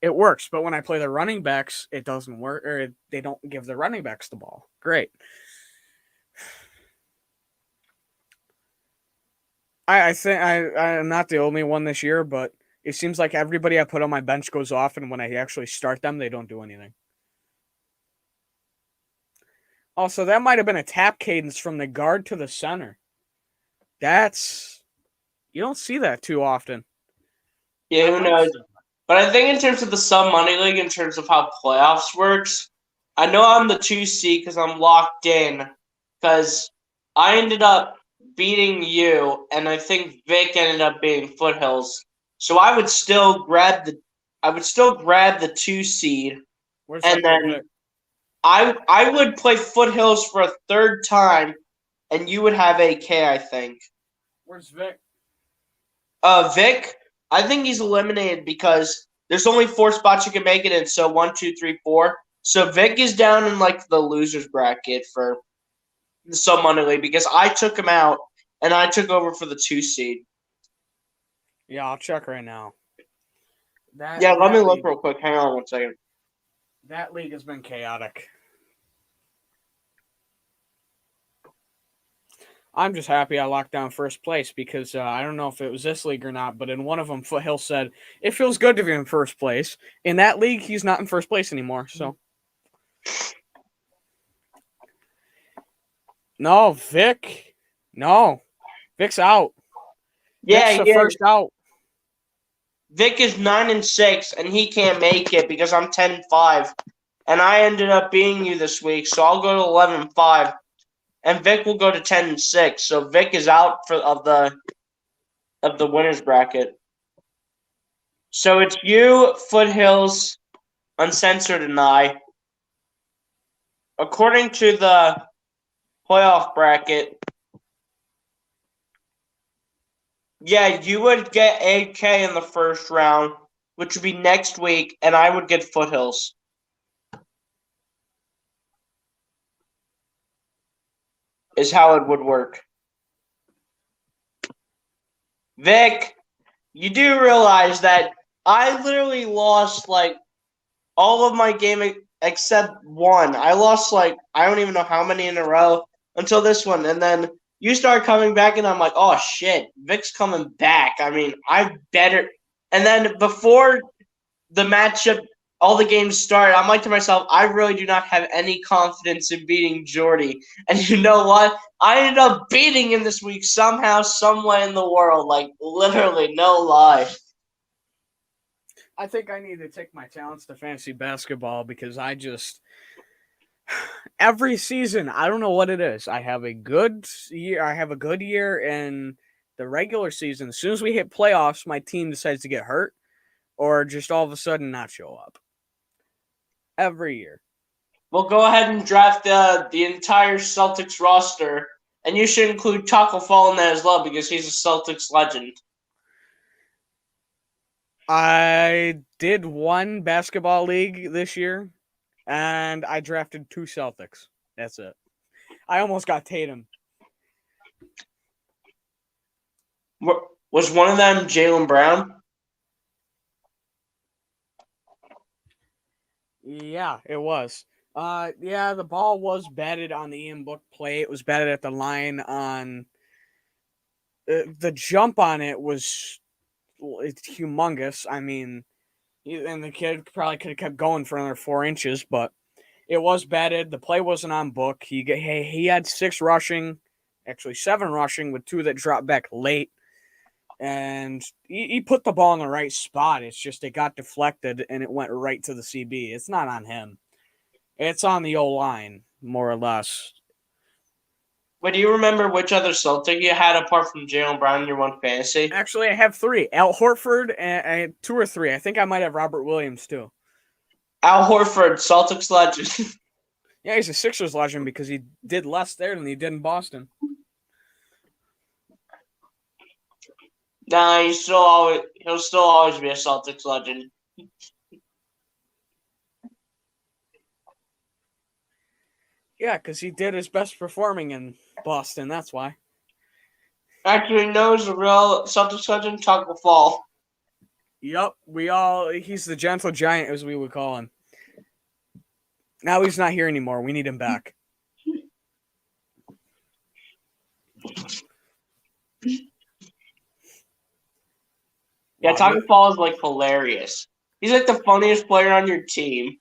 it works. But when I play the running backs, it doesn't work, or they don't give the running backs the ball. Great. I think I'm not the only one this year, but it seems like everybody I put on my bench goes off, and when I actually start them, they don't do anything. Also, that might have been a tap cadence from the guard to the center. You don't see that too often. Yeah, who knows? But I think in terms of the Sub Money League, in terms of how playoffs works, I know I'm the 2 seed because I'm locked in. Because I ended up beating you, and I think Vic ended up beating Foothills. So I would still grab the 2 seed, Where's and then Vic? I would play Foothills for a third time, and you would have AK, I think. Where's Vic? Vic, I think he's eliminated because there's only 4 spots you can make it in. So 1, 2, 3, 4. So Vic is down in the losers bracket for the Sub Money League because I took him out and I took over for the 2 seed. Yeah, I'll check right now. Let me look real quick. Hang on one second. That league has been chaotic. I'm just happy I locked down first place because I don't know if it was this league or not, but in one of them, Foothill said, it feels good to be in first place. In that league, he's not in first place anymore, so. No, Vic. No. Vic's out. Yeah, Vic's the first out. Vic is 9-6, and he can't make it because I'm 10-5. And I ended up beating you this week, so I'll go to 11-5. And Vic will go to 10-6. So Vic is out of the winners bracket. So it's you, Foothills, Uncensored, and I. According to the playoff bracket, yeah, you would get AK in the first round, which would be next week, and I would get Foothills. Is how it would work. Vic, you do realize that I literally lost all of my game except one. I lost I don't even know how many in a row until this one, and then you start coming back, and I'm like, oh shit, Vic's coming back. I mean, I better. And then before the matchup all the games start, I'm like to myself, I really do not have any confidence in beating Jordy. And you know what? I ended up beating him this week somehow, somewhere in the world. Like, literally, no lie. I think I need to take my talents to fantasy basketball because every season, I don't know what it is. I have a good year in the regular season. As soon as we hit playoffs, my team decides to get hurt or just all of a sudden not show up. Every year. Well, go ahead and draft the entire Celtics roster, and you should include Taco Fall in that as well because he's a Celtics legend. I did one basketball league this year, and I drafted 2 Celtics. That's it. I almost got Tatum. Was one of them Jaylen Brown? Yeah, it was. Yeah, the ball was batted on the in-book play. It was batted at the line on the jump on it was it's humongous. I mean, and the kid probably could have kept going for another 4 inches, but it was batted. The play wasn't on book. He had 6 rushing, actually 7 rushing with 2 that dropped back late. And he put the ball in the right spot. It's just it got deflected and it went right to the CB. It's not on him. It's on the O-line, more or less. But do you remember which other Celtic you had apart from Jaylen Brown in your one fantasy? Actually, I have 3. Al Horford and 2 or 3. I think I might have Robert Williams, too. Al Horford, Celtics legend. Yeah, he's a Sixers legend because he did less there than he did in Boston. Nah, he'll still always be a Celtics legend. Yeah, because he did his best performing in Boston. That's why. Actually, no, he's a real Celtics legend, Taco Fall. Yup, he's the gentle giant, as we would call him. Now he's not here anymore. We need him back. Yeah, Taco Fall is like hilarious. He's like the funniest player on your team.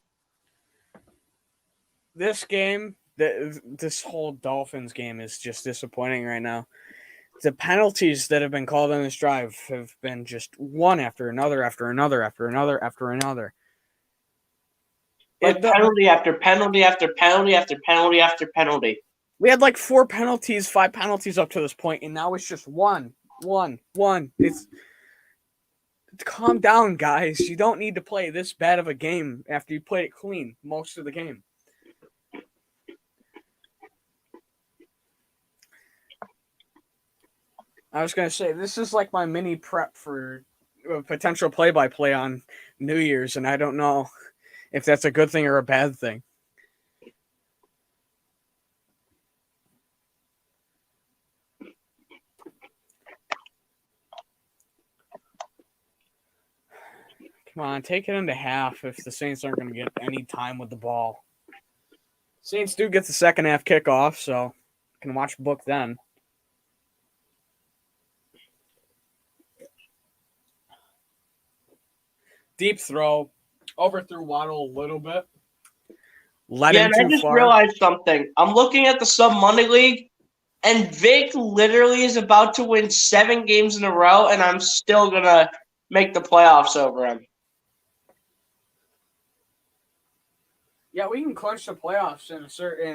This game, this whole Dolphins game is just disappointing right now. The penalties that have been called on this drive have been just one after another, after another, after another, after another. Like penalty after penalty after penalty after penalty after penalty. We had like 4 penalties, 5 penalties up to this point, and now it's just one. It's calm down, guys. You don't need to play this bad of a game after you played it clean most of the game. I was going to say, this is like my mini prep for a potential play-by-play on New Year's, and I don't know if that's a good thing or a bad thing. Come on, take it into half if the Saints aren't going to get any time with the ball. Saints do get the second half kickoff, so I can watch book then. Deep throw, overthrew Waddle a little bit. I just realized something. I'm looking at the Sub Monday League, and Vic literally is about to win 7 games in a row, and I'm still gonna make the playoffs over him. Yeah, we can clinch the playoffs in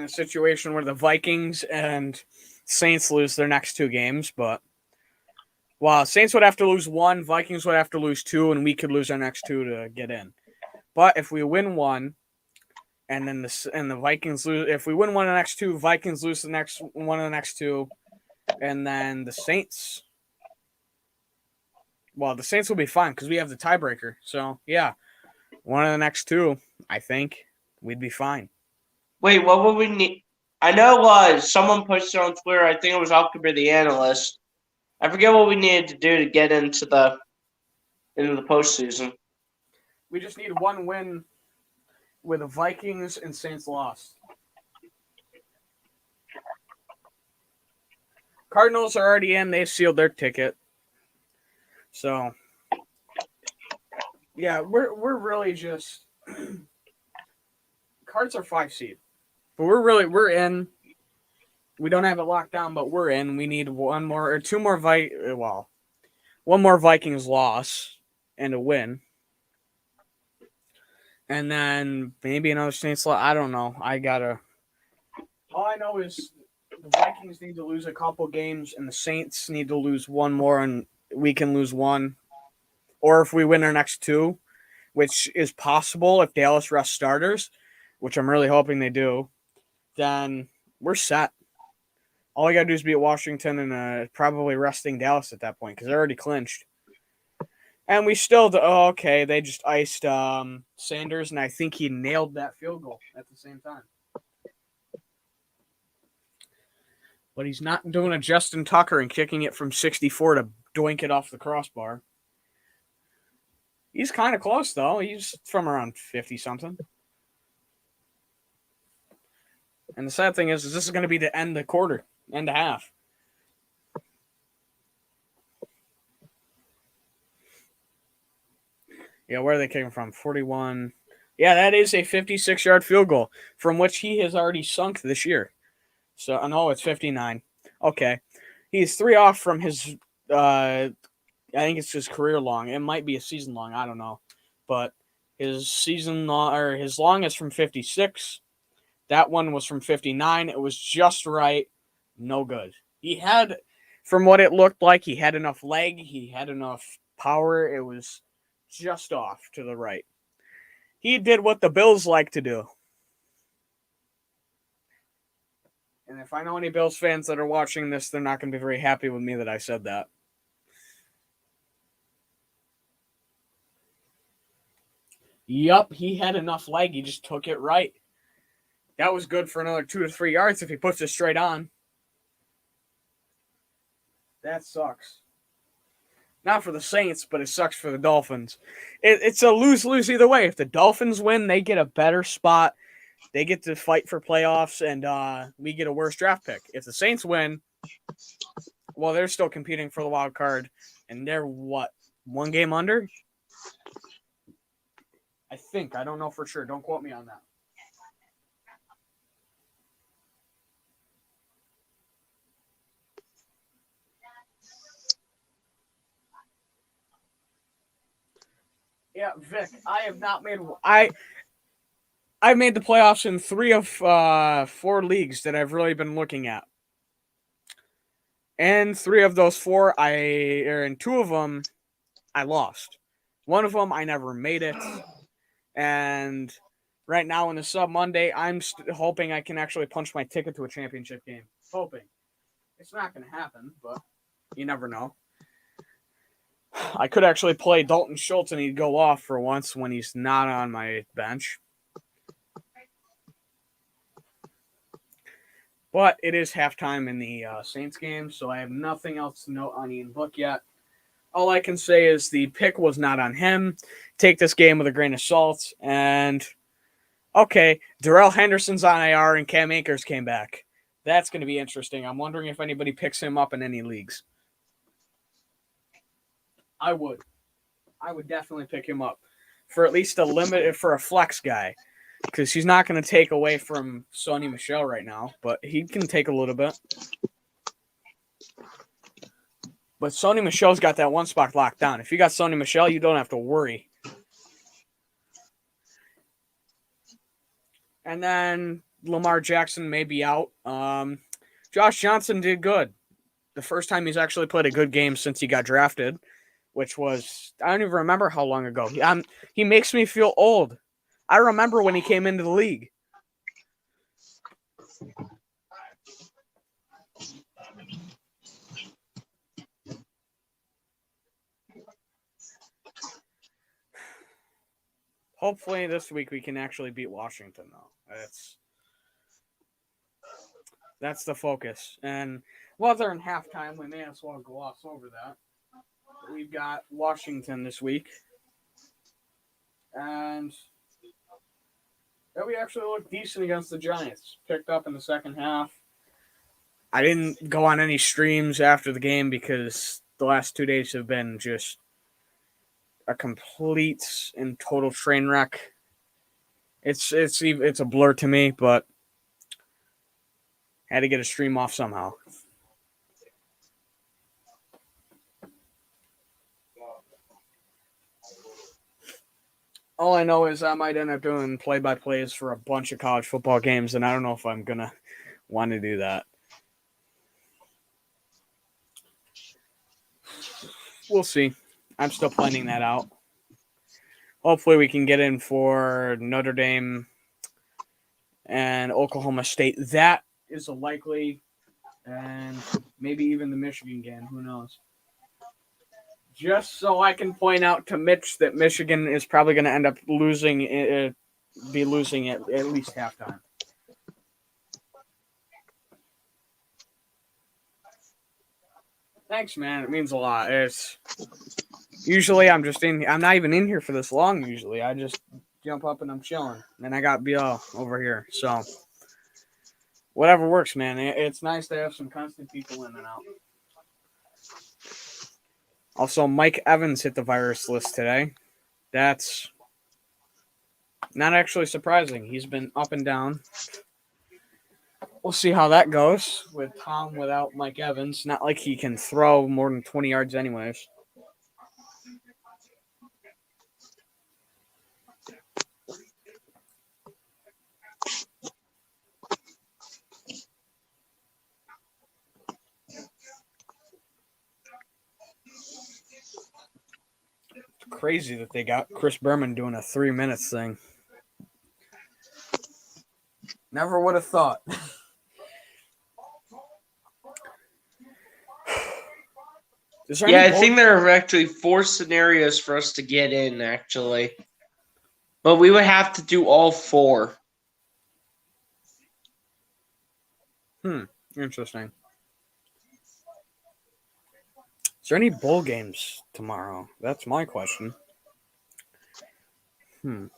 a situation where the Vikings and Saints lose their next 2 games, but Saints would have to lose 1, Vikings would have to lose 2, and we could lose our next 2 to get in. But if we win 1, and then the Vikings lose, if we win 1 of the next 2, Vikings lose the next 1 of the next 2, and then the Saints will be fine because we have the tiebreaker. So yeah, 1 of the next 2, I think we'd be fine. Wait, what would we need? I know someone posted on Twitter. I think it was Alcubur the analyst. I forget what we needed to do to get into the postseason. We just need 1 win with the Vikings and Saints lost. Cardinals are already in. They sealed their ticket. So, yeah, we're really just Cards are 5 seed, but we're in. We don't have it locked down, but we're in. We need one more or two more one more Vikings loss and a win, and then maybe another Saints loss. I don't know. All I know is the Vikings need to lose a couple games, and the Saints need to lose one more, and we can lose one. Or if we win our next two, which is possible if Dallas rests starters, which I'm really hoping they do, then we're set. All I got to do is beat Washington and probably resting Dallas at that point because they're already clinched. And we still, okay, they just iced Sanders, and I think he nailed that field goal at the same time. But he's not doing a Justin Tucker and kicking it from 64 to doink it off the crossbar. He's kind of close, though. He's from around 50-something. And the sad thing is this is going to be the end of the quarter, end of half. Yeah, where are they kicking from? 41. Yeah, that is a 56-yard field goal from which he has already sunk this year. So, no, it's 59. Okay. He's 3 off from his, I think it's his career long. It might be a season long. I don't know. But his season long, or his long is from 56. That one was from 59. It was just right. No good. He had, from what it looked like, he had enough leg. He had enough power. It was just off to the right. He did what the Bills like to do. And if I know any Bills fans that are watching this, they're not going to be very happy with me that I said that. Yup, he had enough leg. He just took it right. That was good for another 2 to 3 yards if he puts it straight on. That sucks. Not for the Saints, but it sucks for the Dolphins. It's a lose-lose either way. If the Dolphins win, they get a better spot. They get to fight for playoffs, and we get a worse draft pick. If the Saints win, well, they're still competing for the wild card, and they're, what, 1 game under? I think. I don't know for sure. Don't quote me on that. Yeah, Vic, I have not made... I made the playoffs in 3 of 4 leagues that I've really been looking at. And 3 of those 4, in 2 of them, I lost. 1 of them, I never made it. And right now in the Sub Monday, I'm hoping I can actually punch my ticket to a championship game. Hoping. It's not going to happen, but you never know. I could actually play Dalton Schultz and he'd go off for once when he's not on my bench. But it is halftime in the Saints game, so I have nothing else to note on Ian Book yet. All I can say is the pick was not on him. Take this game with a grain of salt. And, okay, Darrell Henderson's on IR and Cam Akers came back. That's going to be interesting. I'm wondering if anybody picks him up in any leagues. I would. I would definitely pick him up for at least a limit, for a flex guy. Because he's not going to take away from Sony Michel right now, but he can take a little bit. But Sony Michel's got that one spot locked down. If you got Sony Michel, you don't have to worry. And then Lamar Jackson may be out. Josh Johnson did good. The first time he's actually played a good game since he got drafted, which was, I don't even remember how long ago. He makes me feel old. I remember when he came into the league. Hopefully this week we can actually beat Washington, though. That's the focus. And while they're in halftime, we may as well gloss over that. We've got Washington this week. And we actually looked decent against the Giants. Picked up in the second half. I didn't go on any streams after the game because the last 2 days have been just a complete and total train wreck. It's a blur to me, but had to get a stream off somehow. All I know is I might end up doing play-by-plays for a bunch of college football games, and I don't know if I'm gonna want to do that. We'll see. I'm still planning that out. Hopefully, we can get in for Notre Dame and Oklahoma State. That is a likely, and maybe even the Michigan game. Who knows? Just so I can point out to Mitch that Michigan is probably going to end up losing, be losing at least halftime. Thanks, man. It means a lot. It's usually I'm not even in here for this long. Usually, I just jump up and I'm chilling. And I got BL over here, so whatever works, man. It's nice to have some constant people in and out. Also, Mike Evans hit the virus list today. That's not actually surprising. He's been up and down. We'll see how that goes with Tom without Mike Evans. Not like he can throw more than 20 yards anyways. It's crazy that they got Chris Berman doing a 3 minutes thing. Never would have thought. I think there are actually 4 scenarios for us to get in, actually. But we would have to do all 4. Interesting. Is there any bowl games tomorrow? That's my question. I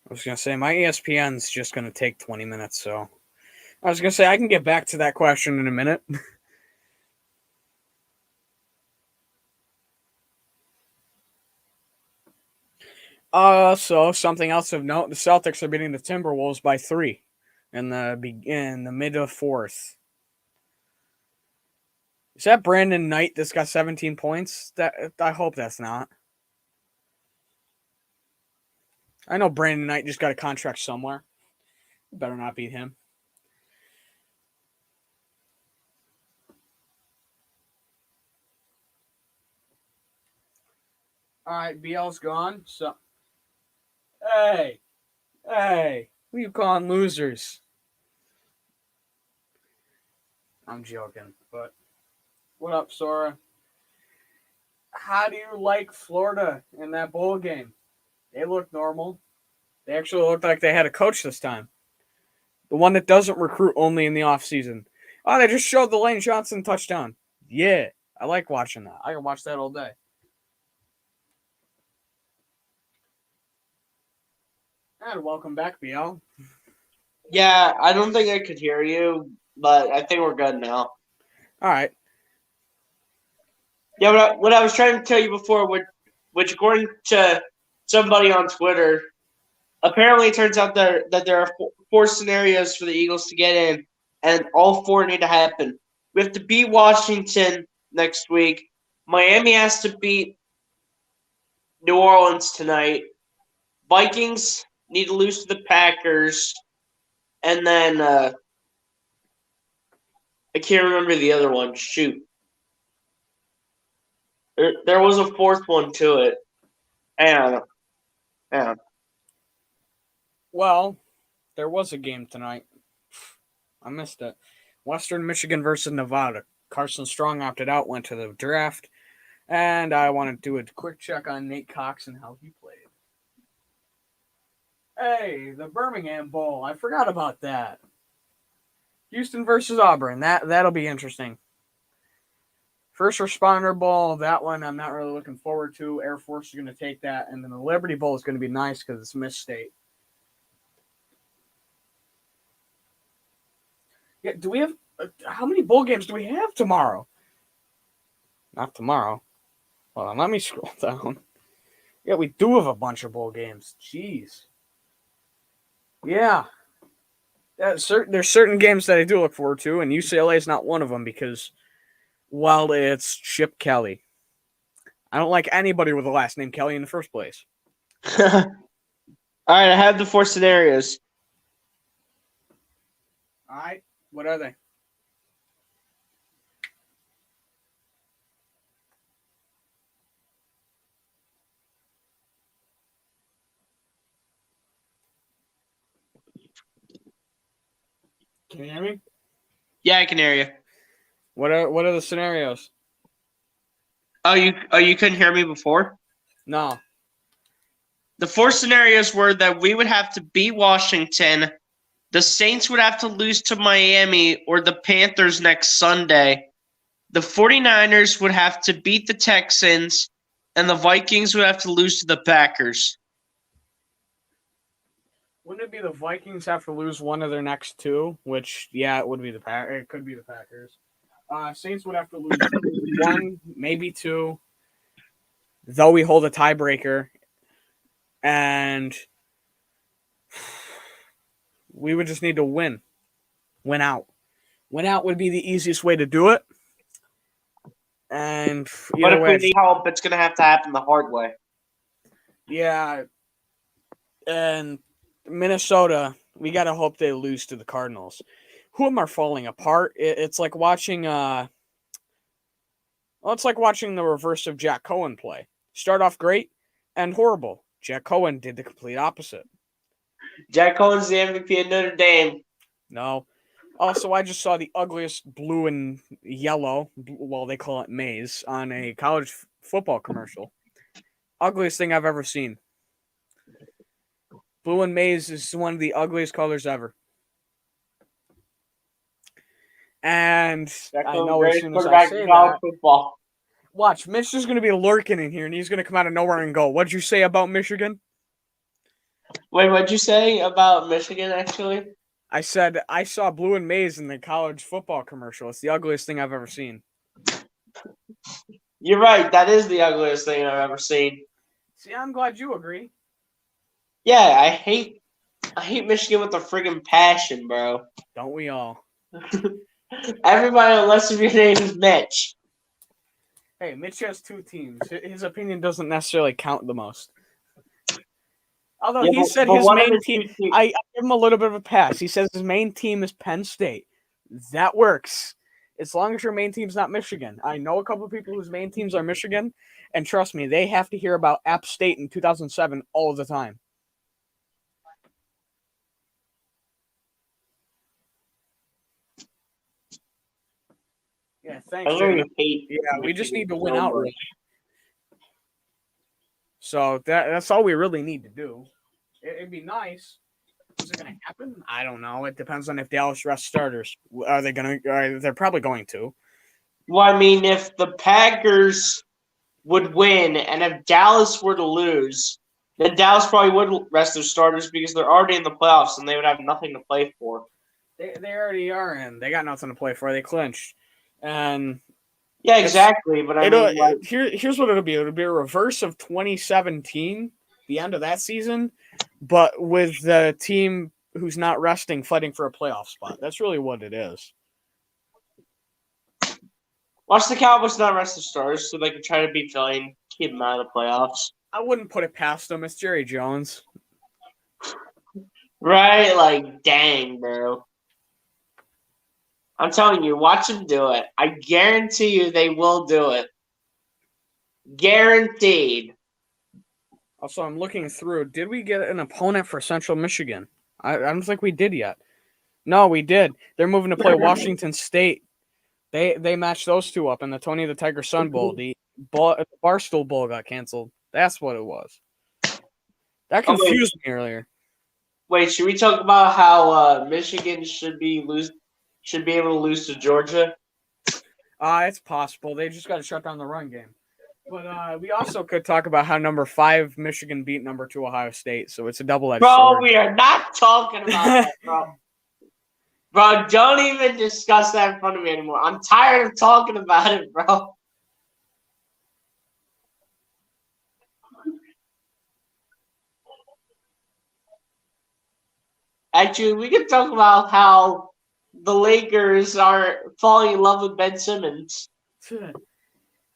was going to say, my ESPN's just going to take 20 minutes, so I was going to say, I can get back to that question in a minute. So something else of note, the Celtics are beating the Timberwolves by 3 in the mid of 4th. Is that Brandon Knight that's got 17 points? I hope that's not. I know Brandon Knight just got a contract somewhere. Better not beat him. All right, BL's gone. So, hey, who are you calling losers? I'm joking, but what up, Sora? How do you like Florida in that bowl game? They look normal. They actually looked like they had a coach this time. The one that doesn't recruit only in the offseason. Oh, they just showed the Lane Johnson touchdown. Yeah, I like watching that. I can watch that all day. And welcome back, BL. Yeah, I don't think I could hear you, but I think we're good now. All right. Yeah, what I was trying to tell you before, which according to somebody on Twitter, apparently it turns out that there are 4 scenarios for the Eagles to get in, and all 4 need to happen. We have to beat Washington next week. Miami has to beat New Orleans tonight. Vikings need to lose to the Packers. And then I can't remember the other one. Shoot. There was a 4th one to it. Hang on. Well, there was a game tonight. I missed it. Western Michigan versus Nevada. Carson Strong opted out, went to the draft. And I want to do a quick check on Nate Cox and how he played. Hey, the Birmingham Bowl. I forgot about that. Houston versus Auburn. That'll be interesting. First Responder Bowl. That one I'm not really looking forward to. Air Force is going to take that. And then the Liberty Bowl is going to be nice because it's Miss State. Yeah, do we have... how many bowl games do we have tomorrow? Not tomorrow. Hold on, let me scroll down. Yeah, we do have a bunch of bowl games. Jeez. Yeah. There's certain games that I do look forward to, and UCLA is not one of them because, well, it's Chip Kelly. I don't like anybody with the last name Kelly in the first place. All right, I have the 4 scenarios. All right, what are they? Can you hear me? Yeah, I can hear you. What are the scenarios? Oh, you couldn't hear me before? No. The 4 scenarios were that we would have to beat Washington, the Saints would have to lose to Miami or the Panthers next Sunday, the 49ers would have to beat the Texans, and the Vikings would have to lose to the Packers. Wouldn't it be the Vikings have to lose one of their next two? Which, yeah, it would be the Packers. It could be the Packers. Saints would have to lose one, maybe two, though we hold a tiebreaker. And we would just need to win. Win out. Win out would be the easiest way to do it. And But if we need help, it's going to have to happen the hard way. Yeah. And Minnesota, we got to hope they lose to the Cardinals. Who am I falling apart? It's like watching it's like watching the reverse of Jack Cohen play. Start off great and horrible. Jack Cohen did the complete opposite. Jack Cohen's the MVP of Notre Dame. No. Also, I just saw the ugliest blue and yellow, well, they call it maize, on a college football commercial. Ugliest thing I've ever seen. Blue and maize is one of the ugliest colors ever. And I know as soon as I say that, football. Watch, Mitch is going to be lurking in here, and he's going to come out of nowhere and go, "What'd you say about Michigan?" Wait, what'd you say about Michigan, actually? I said, I saw blue and maize in the college football commercial. It's the ugliest thing I've ever seen. You're right. That is the ugliest thing I've ever seen. See, I'm glad you agree. Yeah, I hate Michigan with a friggin' passion, bro. Don't we all? Everybody, unless if your name is Mitch. Hey, Mitch has two teams. His opinion doesn't necessarily count the most. Although he said his main team, I give him a little bit of a pass. He says his main team is Penn State. That works. As long as your main team's not Michigan. I know a couple of people whose main teams are Michigan, and trust me, they have to hear about App State in 2007 all the time. Yeah, thanks. Yeah, we just need to win out, really. So that's all we really need to do. It'd be nice. Is it going to happen? I don't know. It depends on if Dallas rests starters. Are they going to? They're probably going to. Well, I mean, if the Packers would win and if Dallas were to lose, then Dallas probably would rest their starters because they're already in the playoffs and they would have nothing to play for. They already are in. They got nothing to play for. They clinched. And yeah, exactly. But I mean, here's what it'll be. It'll be a reverse of 2017, the end of that season, but with the team who's not resting fighting for a playoff spot. That's really what it is. Watch the Cowboys not rest their starters so they can try to beat Philly and keep them out of the playoffs. I wouldn't put it past them. It's Jerry Jones. Right? Like, dang, bro. I'm telling you, watch them do it. I guarantee you they will do it. Guaranteed. Also, I'm looking through. Did we get an opponent for Central Michigan? I don't think we did yet. No, we did. They're moving to play Washington State. They matched those two up in the Tony the Tiger Sun Bowl. The Barstool Bowl got canceled. That's what it was. That confused me earlier. Wait, should we talk about how Michigan should be able to lose to Georgia? It's possible. They just got to shut down the run game. But we also could talk about how number 5 Michigan beat number 2 Ohio State. So it's a double-edged sword. Bro, we are not talking about that, bro. Bro, don't even discuss that in front of me anymore. I'm tired of talking about it, bro. Actually, we can talk about how the Lakers are falling in love with Ben Simmons.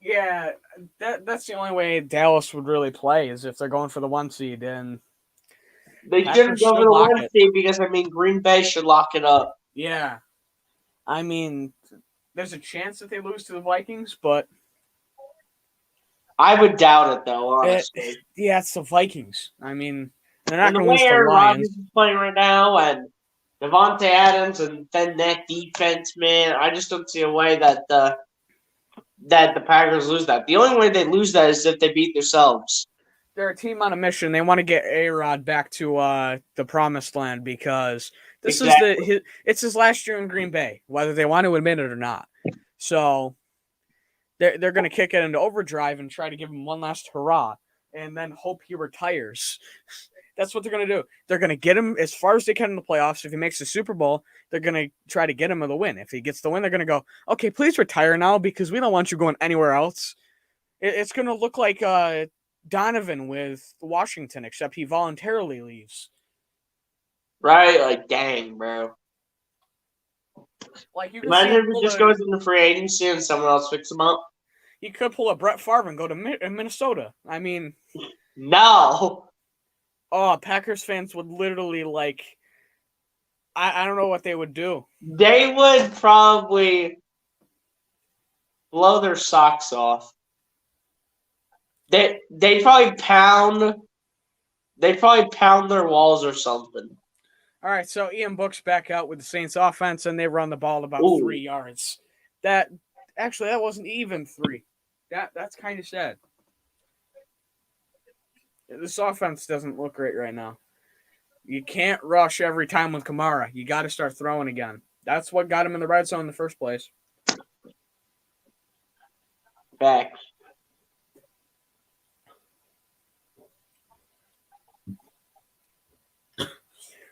Yeah, that's the only way Dallas would really play is if they're going for the 1 seed, and They shouldn't Packers go for should the lock 1 it. seed because, Green Bay should lock it up. Yeah, I mean, there's a chance that they lose to the Vikings, but I would doubt it, though, honestly. yeah, it's the Vikings. I mean, they're And not the going to way lose to the Aaron Rodgers Lions. is playing right now, and Devontae Adams and then that defense, man, I just don't see a way that the Packers lose that. The only way they lose that is if they beat themselves. They're a team on a mission. They want to get A-Rod back to the promised land because this Exactly. is it's his last year in Green Bay, whether they want to admit it or not. So they're going to kick it into overdrive and try to give him one last hurrah, and then hope he retires. That's what they're going to do. They're going to get him as far as they can in the playoffs. If he makes the Super Bowl, they're going to try to get him the win. If he gets the win, they're going to go, okay, please retire now because we don't want you going anywhere else. It's going to look like Donovan with Washington, except he voluntarily leaves. Right? Like, dang, bro. Like you can see Imagine him if he pull just goes into free agency and someone else picks him up. he could pull a Brett Favre and go to Minnesota. I mean, No. Packers fans would literally I don't know what they would do. They would probably blow their socks off. They'd probably pound their walls or something. All right, so Ian Book's back out with the Saints offense, and they run the ball about Ooh. 3 yards. That wasn't even 3. That's kind of sad. This offense doesn't look great right now. You can't rush every time with Kamara. You got to start throwing again. That's what got him in the red zone in the first place. Back.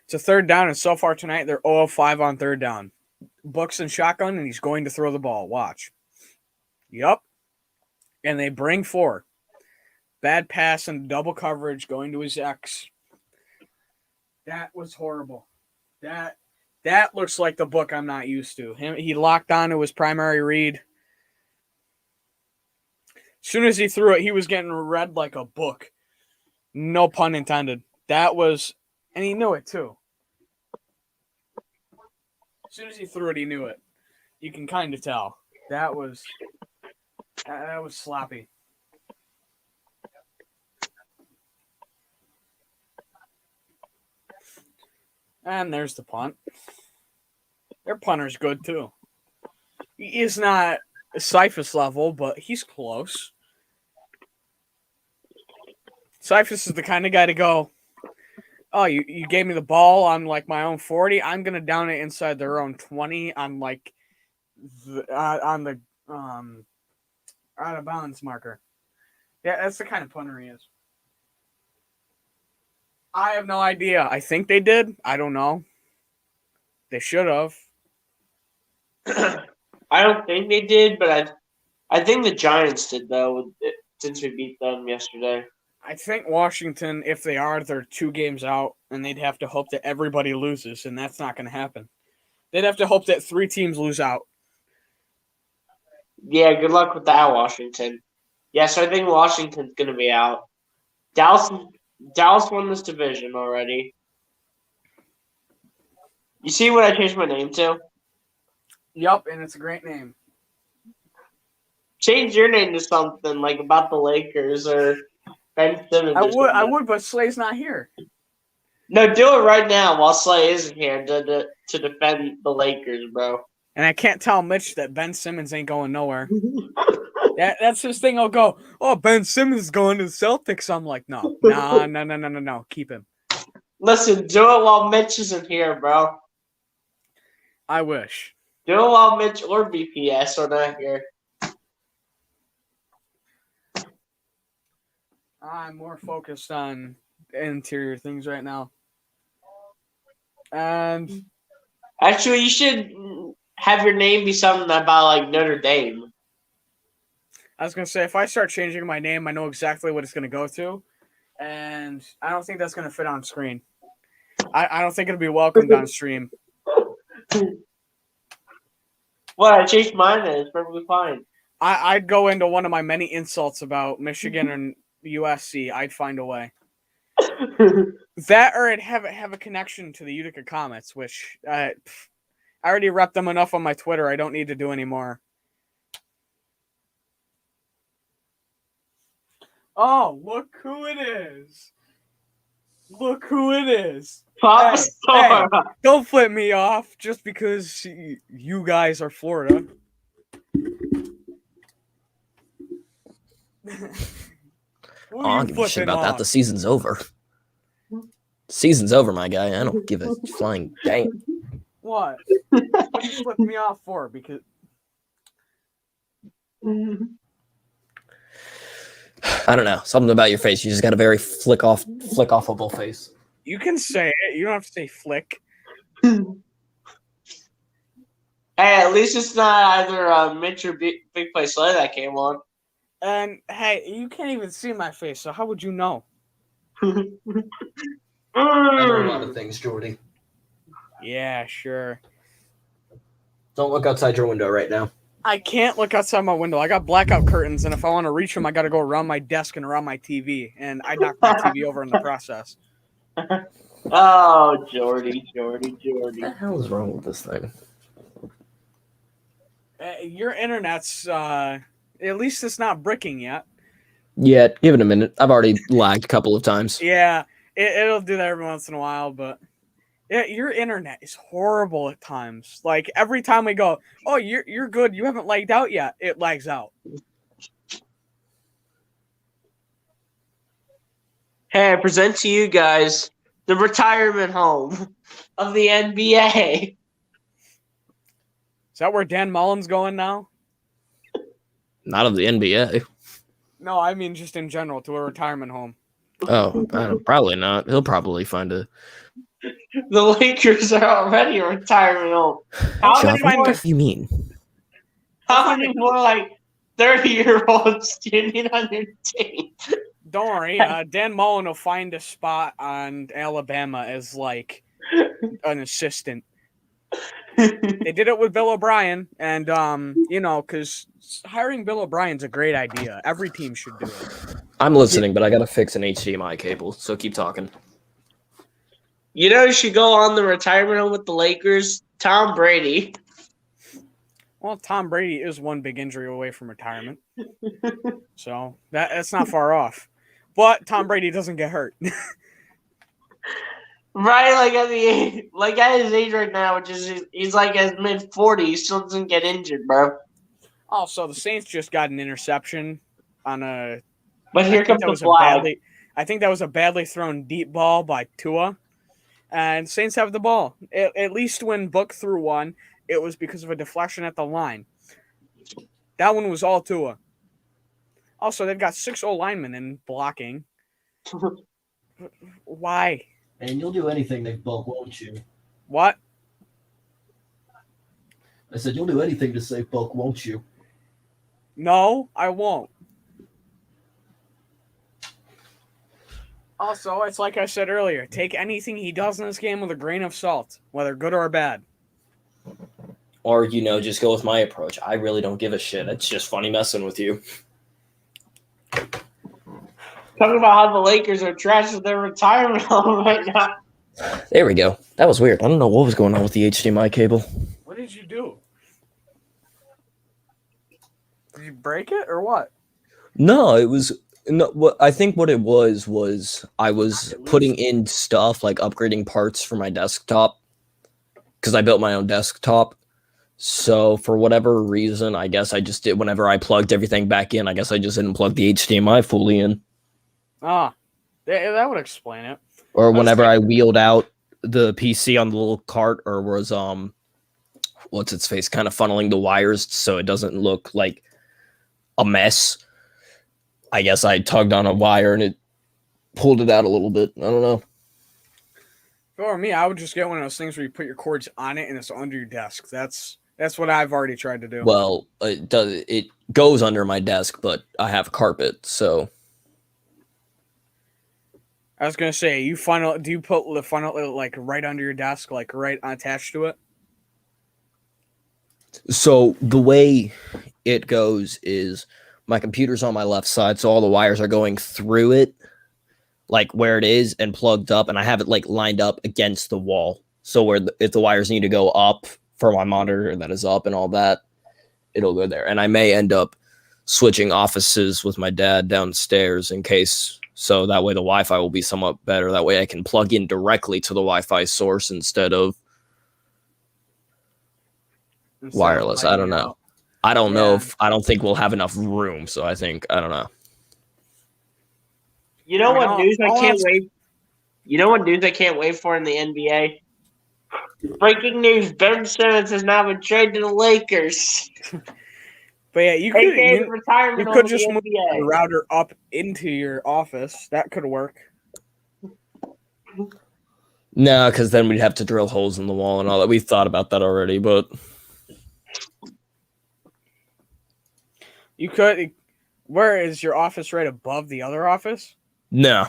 It's a third down, and so far tonight, they're 0 of 5 on third down. Book's in shotgun, and he's going to throw the ball. Watch. Yup. And they bring 4. Bad pass and double coverage going to his ex. That was horrible. That looks like the Book I'm not used to. He locked on to his primary read. As soon as he threw it, he was getting read like a book. No pun intended. And he knew it too. As soon as he threw it, he knew it. You can kind of tell. That was sloppy. And there's the punt. Their punter's good too. He's not Cephas level, but he's close. Cephas is the kind of guy to go, oh, you gave me the ball on like my own 40. I'm gonna down it inside their own 20 on like on the out of bounds marker. Yeah, that's the kind of punter he is. I have no idea. I think they did. I don't know. They should have. I don't think they did, but I think the Giants did though, since we beat them yesterday. I think Washington, if they are, they're 2 games out, and they'd have to hope that everybody loses, and that's not going to happen. They'd have to hope that 3 teams lose out. Yeah, good luck with that, Washington. Yes, I think Washington's going to be out. Dallas won this division already. You see what I changed my name to? Yup, and it's a great name. Change your name to something like about the Lakers or Ben Simmons. I would, but Slay's not here. No, do it right now while Slay isn't here to defend the Lakers, bro. And I can't tell Mitch that Ben Simmons ain't going nowhere. That's his thing. I'll go, oh, Ben Simmons is going to the Celtics. I'm like, no. Keep him. Listen, do it while Mitch isn't here, bro. I wish. Do it while Mitch or BPS are not here. I'm more focused on interior things right now. And actually, you should have your name be something about like Notre Dame. I was gonna say, if I start changing my name, I know exactly what it's gonna go to, and I don't think that's gonna fit on screen. I don't think it'll be welcomed on stream. Well, I changed mine and it's perfectly fine. I'd go into one of my many insults about Michigan and USC. I'd find a way. That or I'd have a connection to the Utica Comets, which I already rep them enough on my Twitter. I don't need to do anymore. Oh, look who it is. Look who it is. Papa Star. Hey, don't flip me off just because you guys are Florida. I don't give a shit about that. The season's over. Season's over, my guy. I don't give a flying damn. What? What you flipped me off for? Because I don't know. Something about your face. You just got a very flick-offable face. you can say it. You don't have to say flick. Hey, at least it's not either Mitch or Big Play Slay that came on. And hey, you can't even see my face, so how would you know? I know a lot of things, Jordy. Yeah, sure. Don't look outside your window right now. I can't look outside my window. I got blackout curtains, and if I want to reach them, I got to go around my desk and around my TV, and I knocked my TV over in the process. Oh, Jordy. What the hell is wrong with this thing? Your internet's, at least it's not bricking yet. Yeah, give it a minute. I've already lagged a couple of times. Yeah, it'll do that every once in a while, but yeah, your internet is horrible at times. Like every time we go, oh, you're good. You haven't lagged out yet. It lags out. Hey, I present to you guys the retirement home of the NBA. Is that where Dan Mullen's going now? Not of the NBA. No, I mean just in general to a retirement home. Oh, probably not. He'll probably find a. The Lakers are already a retirement home. How What do you mean? How many more like 30-year-olds do you need on your team? Don't worry, Dan Mullen will find a spot on Alabama as like an assistant. They did it with Bill O'Brien, and because hiring Bill O'Brien's a great idea. Every team should do it. I'm listening, but I gotta fix an HDMI cable, so keep talking. You know who should go on the retirement home with the Lakers? Tom Brady. Well, Tom Brady is one big injury away from retirement, so that's not far off. But Tom Brady doesn't get hurt. Right, at his age right now, which is he's like his mid-40s, he still doesn't get injured, bro. Also, the Saints just got an interception on a. But here comes the flag. I think that was a badly thrown deep ball by Tua, and Saints have the ball. At least when Book threw one, it was because of a deflection at the line. That one was all Tua. Also, they've got 6 O-linemen in blocking. Why? And you'll do anything, Nick Bulk, won't you? What? I said you'll do anything to save Bulk, won't you? No, I won't. Also, it's like I said earlier, take anything he does in this game with a grain of salt, whether good or bad. Or, just go with my approach. I really don't give a shit. It's just funny messing with you. Talking about how the Lakers are trash with their retirement home right now. There we go. That was weird. I don't know what was going on with the HDMI cable. What did you do? Did you break it or what? No, it was... No, I think what it was I was putting in stuff, like upgrading parts for my desktop, because I built my own desktop. So for whatever reason, I guess I just did, whenever I plugged everything back in, I guess I just didn't plug the HDMI fully in. Ah, that would explain it. Or whenever I wheeled out the PC on the little cart, or was, what's its face, kind of funneling the wires so it doesn't look like a mess. I guess I tugged on a wire and it pulled it out a little bit. I don't know. If it were me, I would just get one of those things where you put your cords on it and it's under your desk. That's what I've already tried to do. Well, it goes under my desk, but I have carpet, so. I was gonna say, do you put the funnel like right under your desk, like right attached to it? So the way it goes is my computer's on my left side, so all the wires are going through it, like where it is and plugged up, and I have it like lined up against the wall. So if the wires need to go up for my monitor that is up and all that, it'll go there. And I may end up switching offices with my dad downstairs in case, so that way the Wi-Fi will be somewhat better. That way I can plug in directly to the Wi-Fi source instead of wireless. I don't know. I don't know if I don't think we'll have enough room, so I don't know. You know what news I can't wait? You know what news I can't wait for in the NBA? Breaking news: Ben Simmons has now been traded to the Lakers. But yeah, you could just move the router up into your office. That could work. No, because then we'd have to drill holes in the wall and all that. We thought about that already, but you could. Where is your office? Right above the other office? no.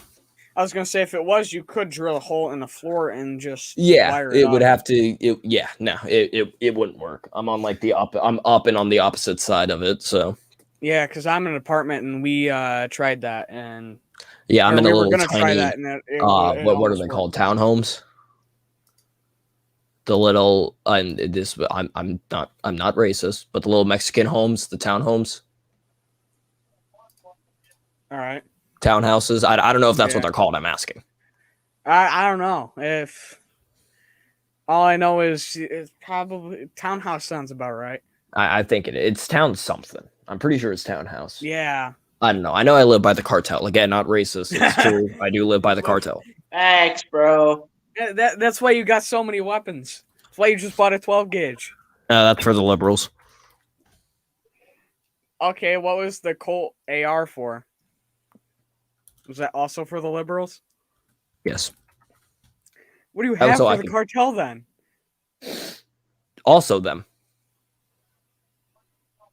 I was gonna say if it was, you could drill a hole in the floor and just wire it would have to. It wouldn't work. I'm on like I'm up and on the opposite side of it. So yeah, because I'm in an apartment and we tried that and yeah, I'm in a little gonna tiny. Try that and what are they called? Townhomes. The little I'm not racist, but the little Mexican homes, the townhomes. All right. Townhouses. I don't know if that's what they're called. I'm asking. I don't know if. All I know is it's probably townhouse sounds about right. I think it's town something. I'm pretty sure it's townhouse. Yeah. I don't know. I know I live by the cartel. Again, not racist. It's true. I do live by the cartel. Thanks, bro. That's why you got so many weapons. That's why you just bought a 12 gauge. That's for the liberals. Okay, what was the Colt AR for? Was that also for the liberals? Yes. What do you have for the cartel then? Also them.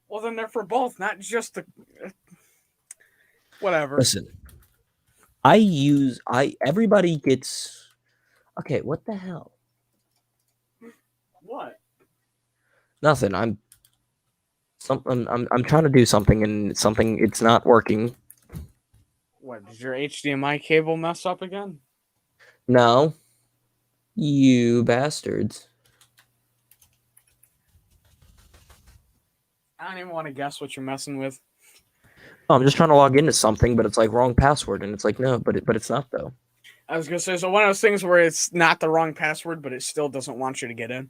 Well, then they're for both, not just the... Whatever. Listen. Everybody gets... Okay, what the hell? What? Nothing. I'm trying to do something and it's not working. What, did your HDMI cable mess up again? No. You bastards. I don't even want to guess what you're messing with. Oh, I'm just trying to log into something, but it's like wrong password, and it's like no, but it's not though. I was gonna say, so one of those things where it's not the wrong password, but it still doesn't want you to get in.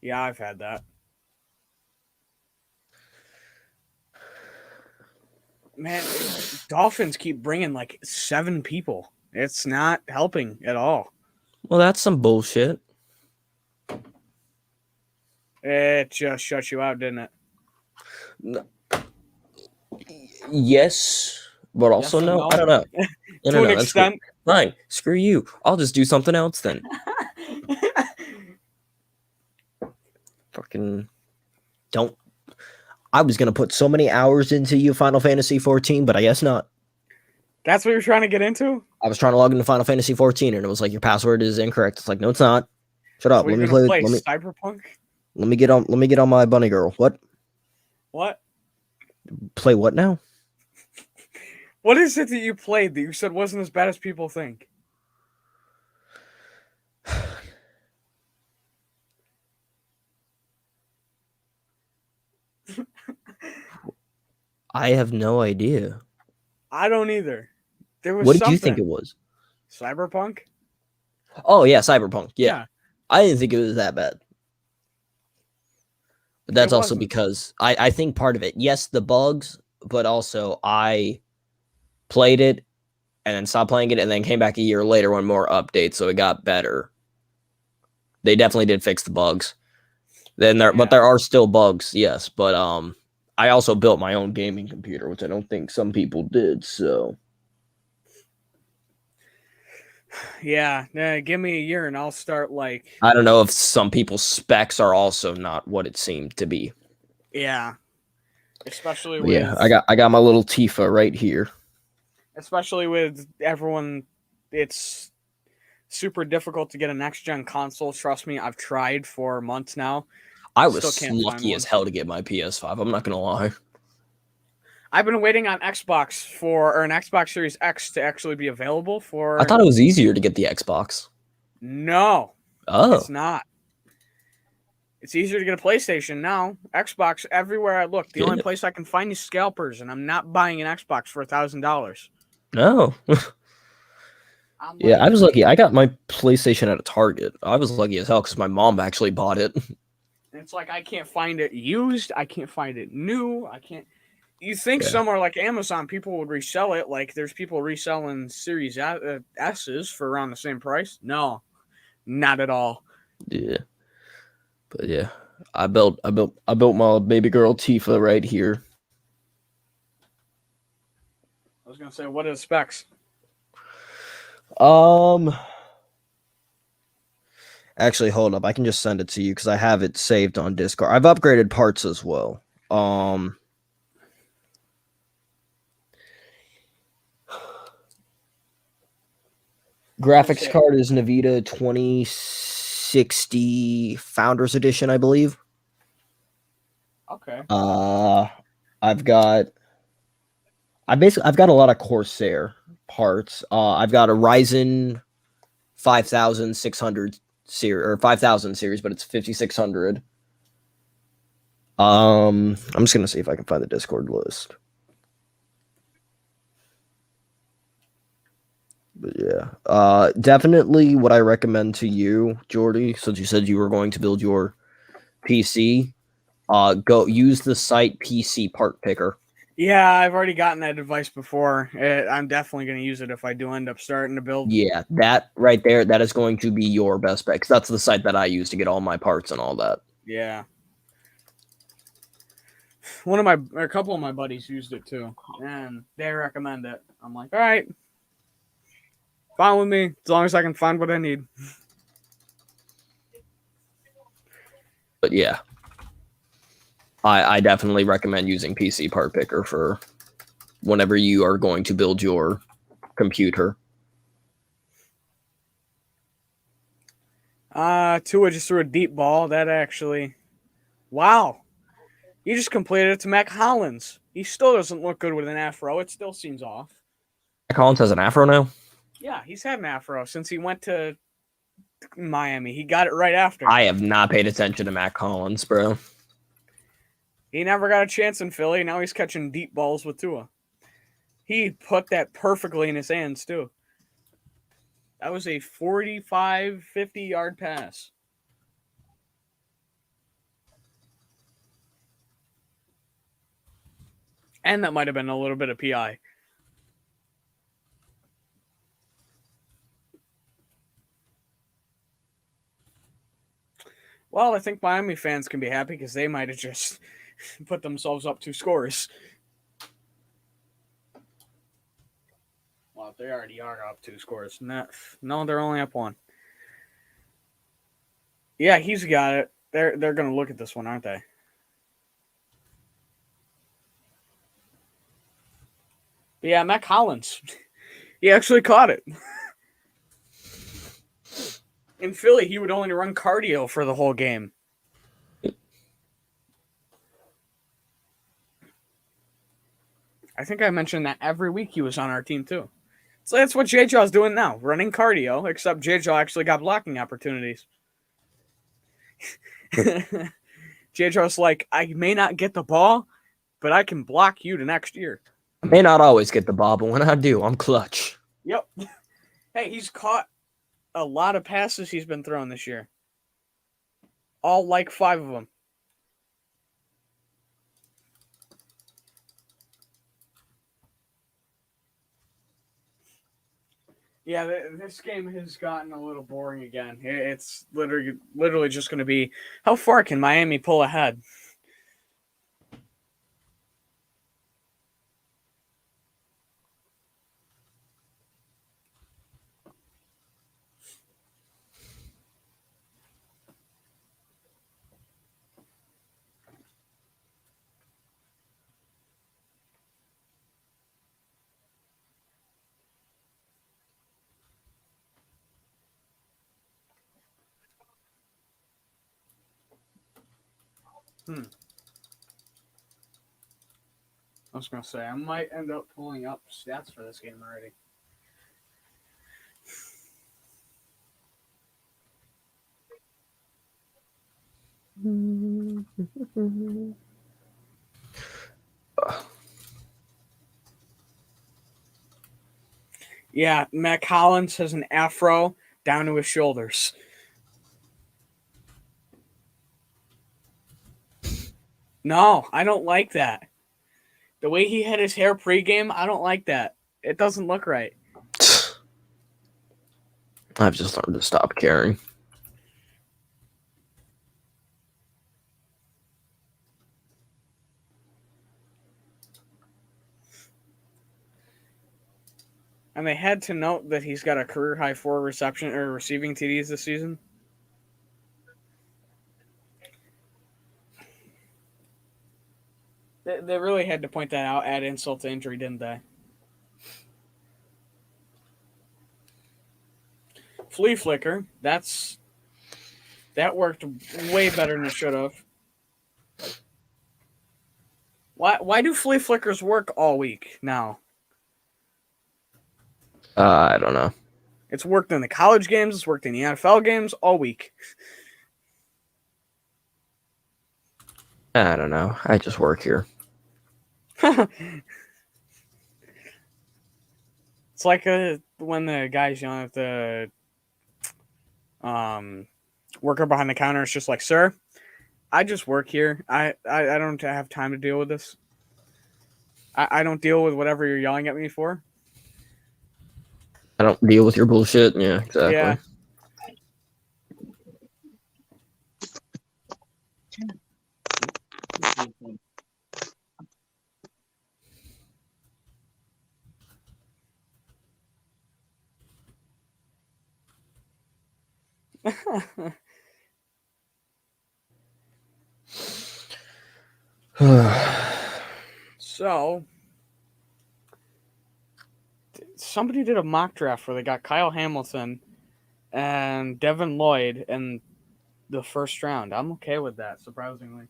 Yeah, I've had that. Man, Dolphins keep bringing like 7 people. It's not helping at all. Well, that's some bullshit. It just shut you out, didn't it? No. Yes, but also yes no. I don't know. To an extent. Fine, screw you. I'll just do something else then. Fucking don't. I was gonna put so many hours into you Final Fantasy 14, but I guess not. That's what you're trying to get into? I was trying to log into Final Fantasy 14, and it was like your password is incorrect. It's like, no, it's not. Shut up. Let me play. Cyberpunk. Let me get on my bunny girl. What? What? Play what now? What is it that you played that you said wasn't as bad as people think? I have no idea. I don't either. There was. What did you think it was? Cyberpunk? Oh yeah, Cyberpunk. Yeah. I didn't think it was that bad. But that's also because I think part of it, yes, the bugs, but also I played it and then stopped playing it and then came back a year later when more updates, so it got better. They definitely did fix the bugs. But there are still bugs, yes. But I also built my own gaming computer, which I don't think some people did, so. Yeah, give me a year and I'll start like. I don't know if some people's specs are also not what it seemed to be. Yeah, especially with. Yeah, I got my little Tifa right here. especially with everyone. It's super difficult to get a next gen console. Trust me, I've tried for months now. I Still was can't find lucky one. as hell to get my PS5. I'm not gonna lie. I've been waiting on Xbox or an Xbox Series X to actually be available I for. thought it was easier to get the Xbox. No, it's Oh, not. It's easier to get a PlayStation now. Xbox everywhere I look. The only yeah. place I can find is scalpers, and I'm not buying an Xbox for $1,000. No. I'm Yeah, like, I was lucky. I got my PlayStation at a Target. I was lucky as hell because my mom actually bought it. it's like I can't find it used. I can't find it new. I can't. You think Yeah. somewhere like Amazon, people would resell it? Like there's people reselling Series S's for around the same price? No, not at all. Yeah. But yeah. I built my baby girl Tifa right here. I was gonna say, what are the specs? Um Actually, hold up. I can just send it to you because I have it saved on Discord. I've upgraded parts as well. Graphics Say, card is Nvidia 2060 Founders Edition, I believe. okay. Uh, I've got I've got a lot of Corsair parts. I've got a Ryzen 5600 series or 5000 series, but it's 5600. I'm just gonna see if I can find the Discord list. But yeah, definitely what I recommend to you, Jordy, since you said you were going to build your PC, go use the site PC Part Picker. Yeah, I've already gotten that advice before. I'm definitely going to use it if I do end up starting to build. Yeah, that right there, that is going to be your best bet because that's the site that I use to get all my parts and all that. Yeah. A couple of my buddies used it too, and they recommend it. I'm like, all right, fine with me as long as I can find what I need. But yeah, I definitely recommend using PC Part Picker for whenever you are going to build your computer. Tua just threw a deep ball. That actually, wow, he just completed it to Mac Hollins. He still doesn't look good with an afro. It still seems off. Collins has an afro now. Yeah, he's had an afro since he went to Miami. He got it right after. I have not paid attention to Matt Collins, bro. He never got a chance in Philly. Now he's catching deep balls with Tua. He put that perfectly in his hands, too. That was a 45, 50-yard pass. And that might have been a little bit of PI. Well, I think Miami fans can be happy because they might have just put themselves up 2 scores. Well, they already are up 2 scores. No, they're only up 1. Yeah, he's got it. They're going to look at this one, aren't they? But yeah, Matt Collins. He actually caught it. In Philly, he would only run cardio for the whole game. I think I mentioned that every week he was on our team, too. So that's what J-Jaw's doing now, running cardio, except J-Jaw actually got blocking opportunities. J-Jaw's like, I may not get the ball, but I can block you to next year. I may not always get the ball, but when I do, I'm clutch. Yep. Hey, he's caught a lot of passes he's been throwing this year. All like 5 of them. Yeah, this game has gotten a little boring again. It's literally just going to be, how far can Miami pull ahead? I was going to say, I might end up pulling up stats for this game already. Yeah, Matt Collins has an afro down to his shoulders. No, I don't like that. The way he had his hair pregame, I don't like that. It doesn't look right. I've just learned to stop caring. And they had to note that he's got a career high 4 reception or receiving TDs this season. They really had to point that out, add insult to injury, didn't they? Flea flicker, that worked way better than it should have. Why do flea flickers work all week now? I don't know. It's worked in the college games, it's worked in the NFL games all week. I don't know. I just work here. It's like when the guy's yelling at the worker behind the counter. It's just like, sir, I just work here. I don't have time to deal with this. I don't deal with whatever you're yelling at me for. I don't deal with your bullshit. Yeah, exactly. Yeah. So, somebody did a mock draft where they got Kyle Hamilton and Devin Lloyd in the first round. I'm okay with that, surprisingly.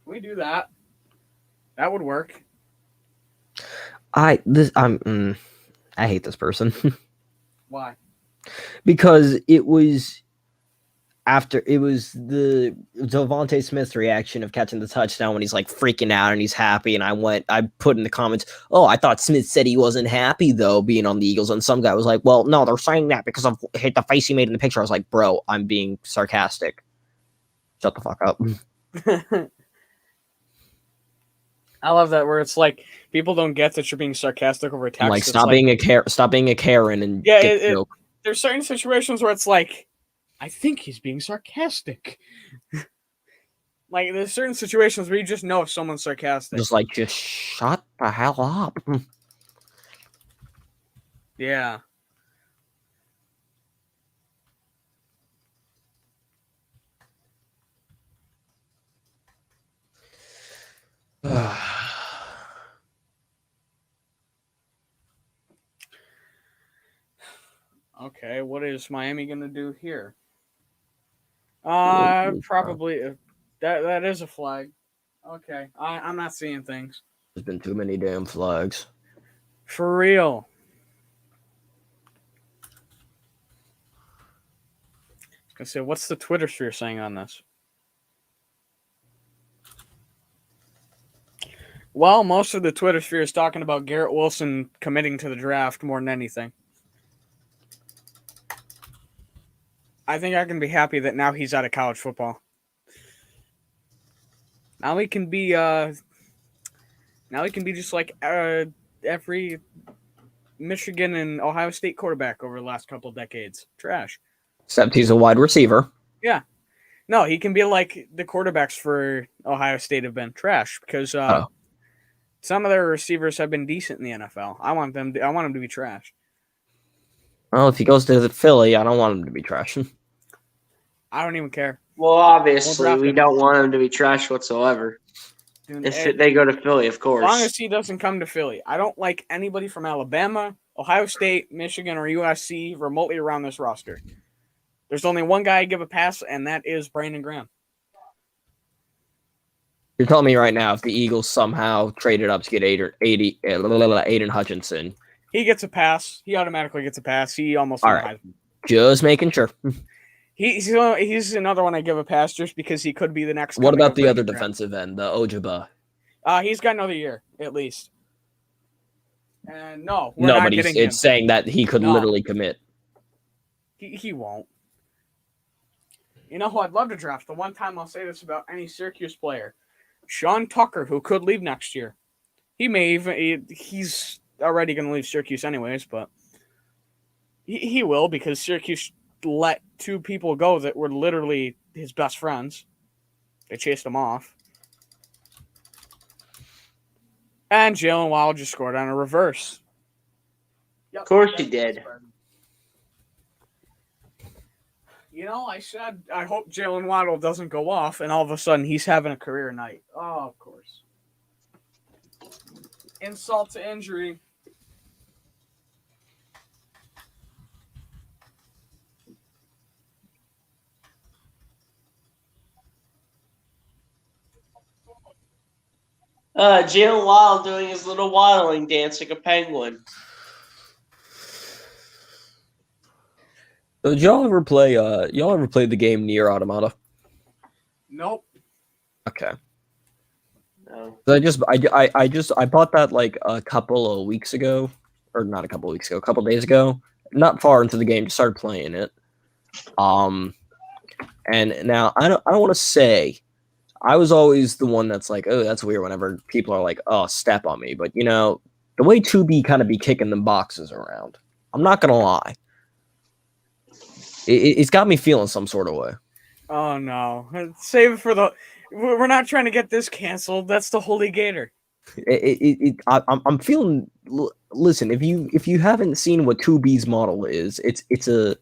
Can we do that? That would work. I hate this person. Why? Because it was the Devontae Smith's reaction of catching the touchdown when he's like freaking out and he's happy, and I put in the comments, oh, I thought Smith said he wasn't happy though being on the Eagles, and some guy was like, well, no, they're saying that because of the face he made in the picture. I was like, bro, I'm being sarcastic. Shut the fuck up. I love that where it's like people don't get that you're being sarcastic over text. Like, stop being a Karen and yeah, get the joke. There's certain situations where it's like, I think he's being sarcastic. Like, there's certain situations where you just know if someone's sarcastic. Just shut the hell up. Yeah. Okay, what is Miami gonna do here? Probably that is a flag. Okay, I'm not seeing things. There's been too many damn flags. For real. I was gonna say, what's the Twitter sphere saying on this? Well, most of the Twitter sphere is talking about Garrett Wilson committing to the draft more than anything. I think I can be happy that now he's out of college football. Now he can be just like every Michigan and Ohio State quarterback over the last couple of decades. Trash. Except he's a wide receiver. Yeah. No, he can be like the quarterbacks for Ohio State have been trash because some of their receivers have been decent in the NFL. I want them to be trash. Well, if he goes to Philly, I don't want him to be trash. I don't even care. Well, obviously, we don't want him to be trash whatsoever. Dude, If they go to Philly, of course. As long as he doesn't come to Philly. I don't like anybody from Alabama, Ohio State, Michigan, or USC remotely around this roster. There's only one guy I give a pass, and that is Brandon Graham. You're telling me right now if the Eagles somehow traded up to get Aiden Hutchinson. He gets a pass. He automatically gets a pass. He almost All won right. Heisman. Just making sure. He's another one I give a pass just because he could be the next. What coming about of the other Brady Grant. defensive end, the Ojaba? He's got another year at least. And no, we're No, not but getting him. it's saying that he could literally commit. He won't. You know who I'd love to draft? The one time I'll say this about any Syracuse player, Sean Tucker, who could leave next year. He may even he's already going to leave Syracuse anyways, but he will because Syracuse let two people go that were literally his best friends. They chased him off. And Jalen Waddle just scored on a reverse. Yep, Of course he did. You know, I said I hope Jalen Waddle doesn't go off, and all of a sudden he's having a career night. Oh, of course. Insult to injury. Jalen Waddle doing his little waddling dance like a penguin. So did y'all ever play the game Nier Automata? Nope. Okay. No. I bought that like a couple of weeks ago, or not a couple of weeks ago, a couple of days ago. Not far into the game, just started playing it. And now I don't want to say I was always the one that's like, oh, that's weird whenever people are like, oh, step on me. But you know, the way 2B kind of be kicking them boxes around, I'm not gonna lie. It's got me feeling some sort of way. Oh no! Save it for the. We're not trying to get this canceled. That's the Holy Gator. I'm feeling. Listen, if you haven't seen what 2B's model is, it's an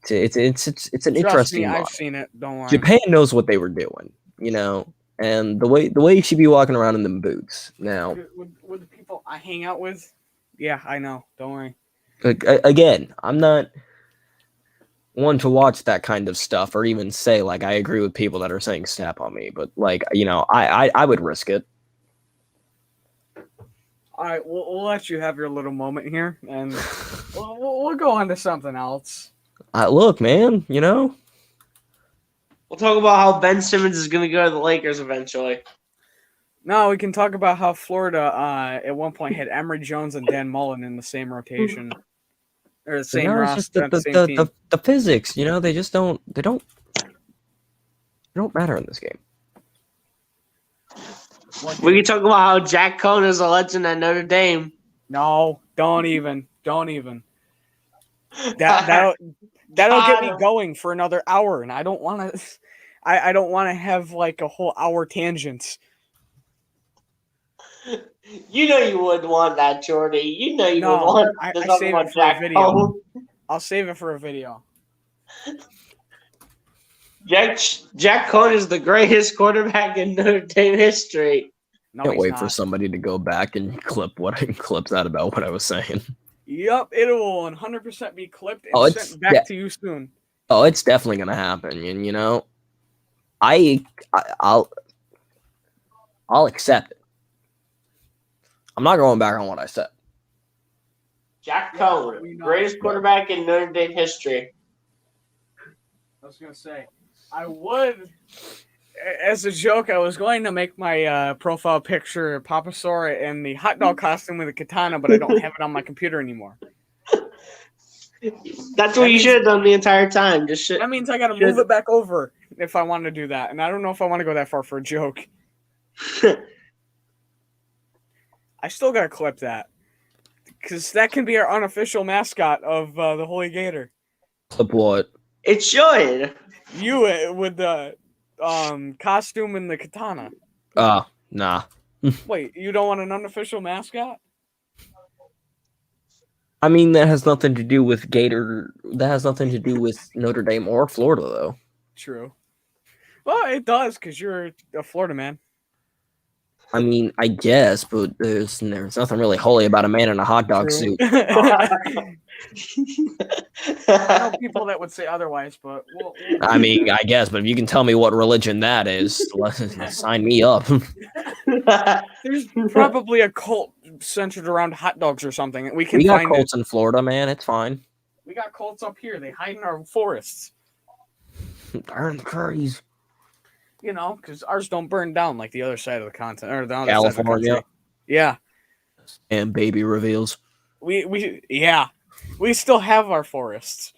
Trust interesting me, model. I've seen it. Don't worry. Japan knows what they were doing, you know, and the way you should be walking around in them boots. Now, With the people I hang out with, yeah, I know. Don't worry. Again, I'm not one to watch that kind of stuff or even say like I agree with people that are saying step on me, but like, you know, I would risk it. All right, we'll let you have your little moment here, and we'll go on to something else. Look, man, you know, We'll talk about how Ben Simmons is going to go to the Lakers eventually. No, we can talk about how Florida at one point had Emory Jones and Dan Mullen in the same rotation. Or the same roster at the same team. The physics, you know, they don't matter in this game. We can talk about how Jack Cohn is a legend at Notre Dame. No, don't even. That'll get me going for another hour, and I don't want to. I don't want to have like a whole hour tangent. You know you wouldn't want that, Jordy. You know you would want to talk save about it for a Jack video. Cohn. I'll save it for a video. Jack Cohn is the greatest quarterback in Notre Dame history. No, Can't he's wait not. for somebody to go back and clip that about what I was saying. Yep, it will 100% be clipped and sent back to you soon. Oh, it's definitely gonna happen, and you know, I'll accept it. I'm not going back on what I said. Jack Cohn, greatest quarterback in Notre Dame history. I was going to say, I would, as a joke, I was going to make my profile picture Papasaur in the hot dog costume with a katana, but I don't have it on my computer anymore. That's what you should have done the entire time. That means I got to move it back over if I want to do that, and I don't know if I want to go that far for a joke. I still got to clip that. Because that can be our unofficial mascot of the Holy Gator. Clip what? It should. You with the costume and the katana. Nah. Wait, you don't want an unofficial mascot? I mean, that has nothing to do with Gator. That has nothing to do with Notre Dame or Florida, though. True. Well, it does, because you're a Florida man. I mean, I guess, but there's nothing really holy about a man in a hot dog suit. I know people that would say otherwise, but I mean, I guess, but if you can tell me what religion that is, sign me up. there's probably a cult centered around hot dogs or something. We can We got find cults in Florida, man. It's fine. We got cults up here. They hide in our forests. Darn curries. You know, because ours don't burn down like the other side of the continent or the other side of the California. country. Yeah, And baby reveals. we still have our forests.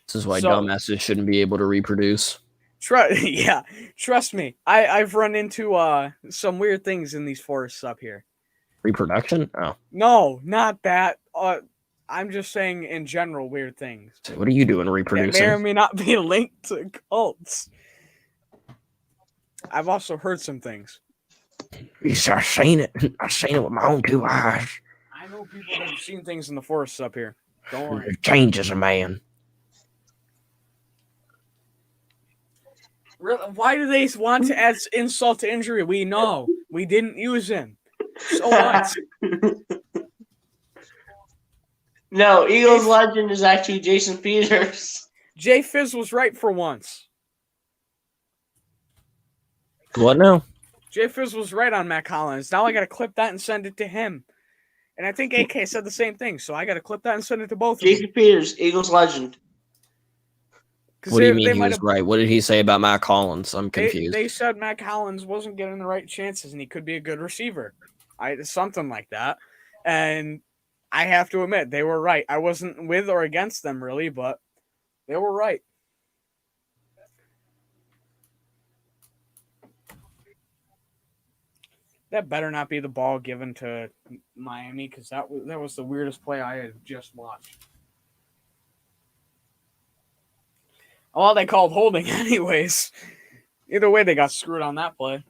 This is why So- dumbasses shouldn't be able to reproduce. Trust me. I've run into some weird things in these forests up here. Reproduction? Oh. No, not that. I'm just saying in general weird things. So what are you doing That reproducing? may or may not be linked to cults. I've also heard some things. I've seen it. I've seen it with my own 2 eyes. I know people that have seen things in the forests up here. Don't worry. It changes a man. Why do they want to add insult to injury? We know. We didn't use him. So what? No, Eagles legend is actually Jason Peters. Jay Fizz was right for once. What now? Jay Fizz was right on Matt Collins. Now I got to clip that and send it to him. And I think AK said the same thing, so I got to clip that and send it to both of them. Jason Peters, Eagles legend. What do you mean he was right? What did he say about Matt Collins? I'm confused. They said Matt Collins wasn't getting the right chances and he could be a good receiver. Something like that. And I have to admit, they were right. I wasn't with or against them really, but they were right. That better not be the ball given to Miami because that was the weirdest play I had just watched. Well, they called holding anyways. Either way, they got screwed on that play.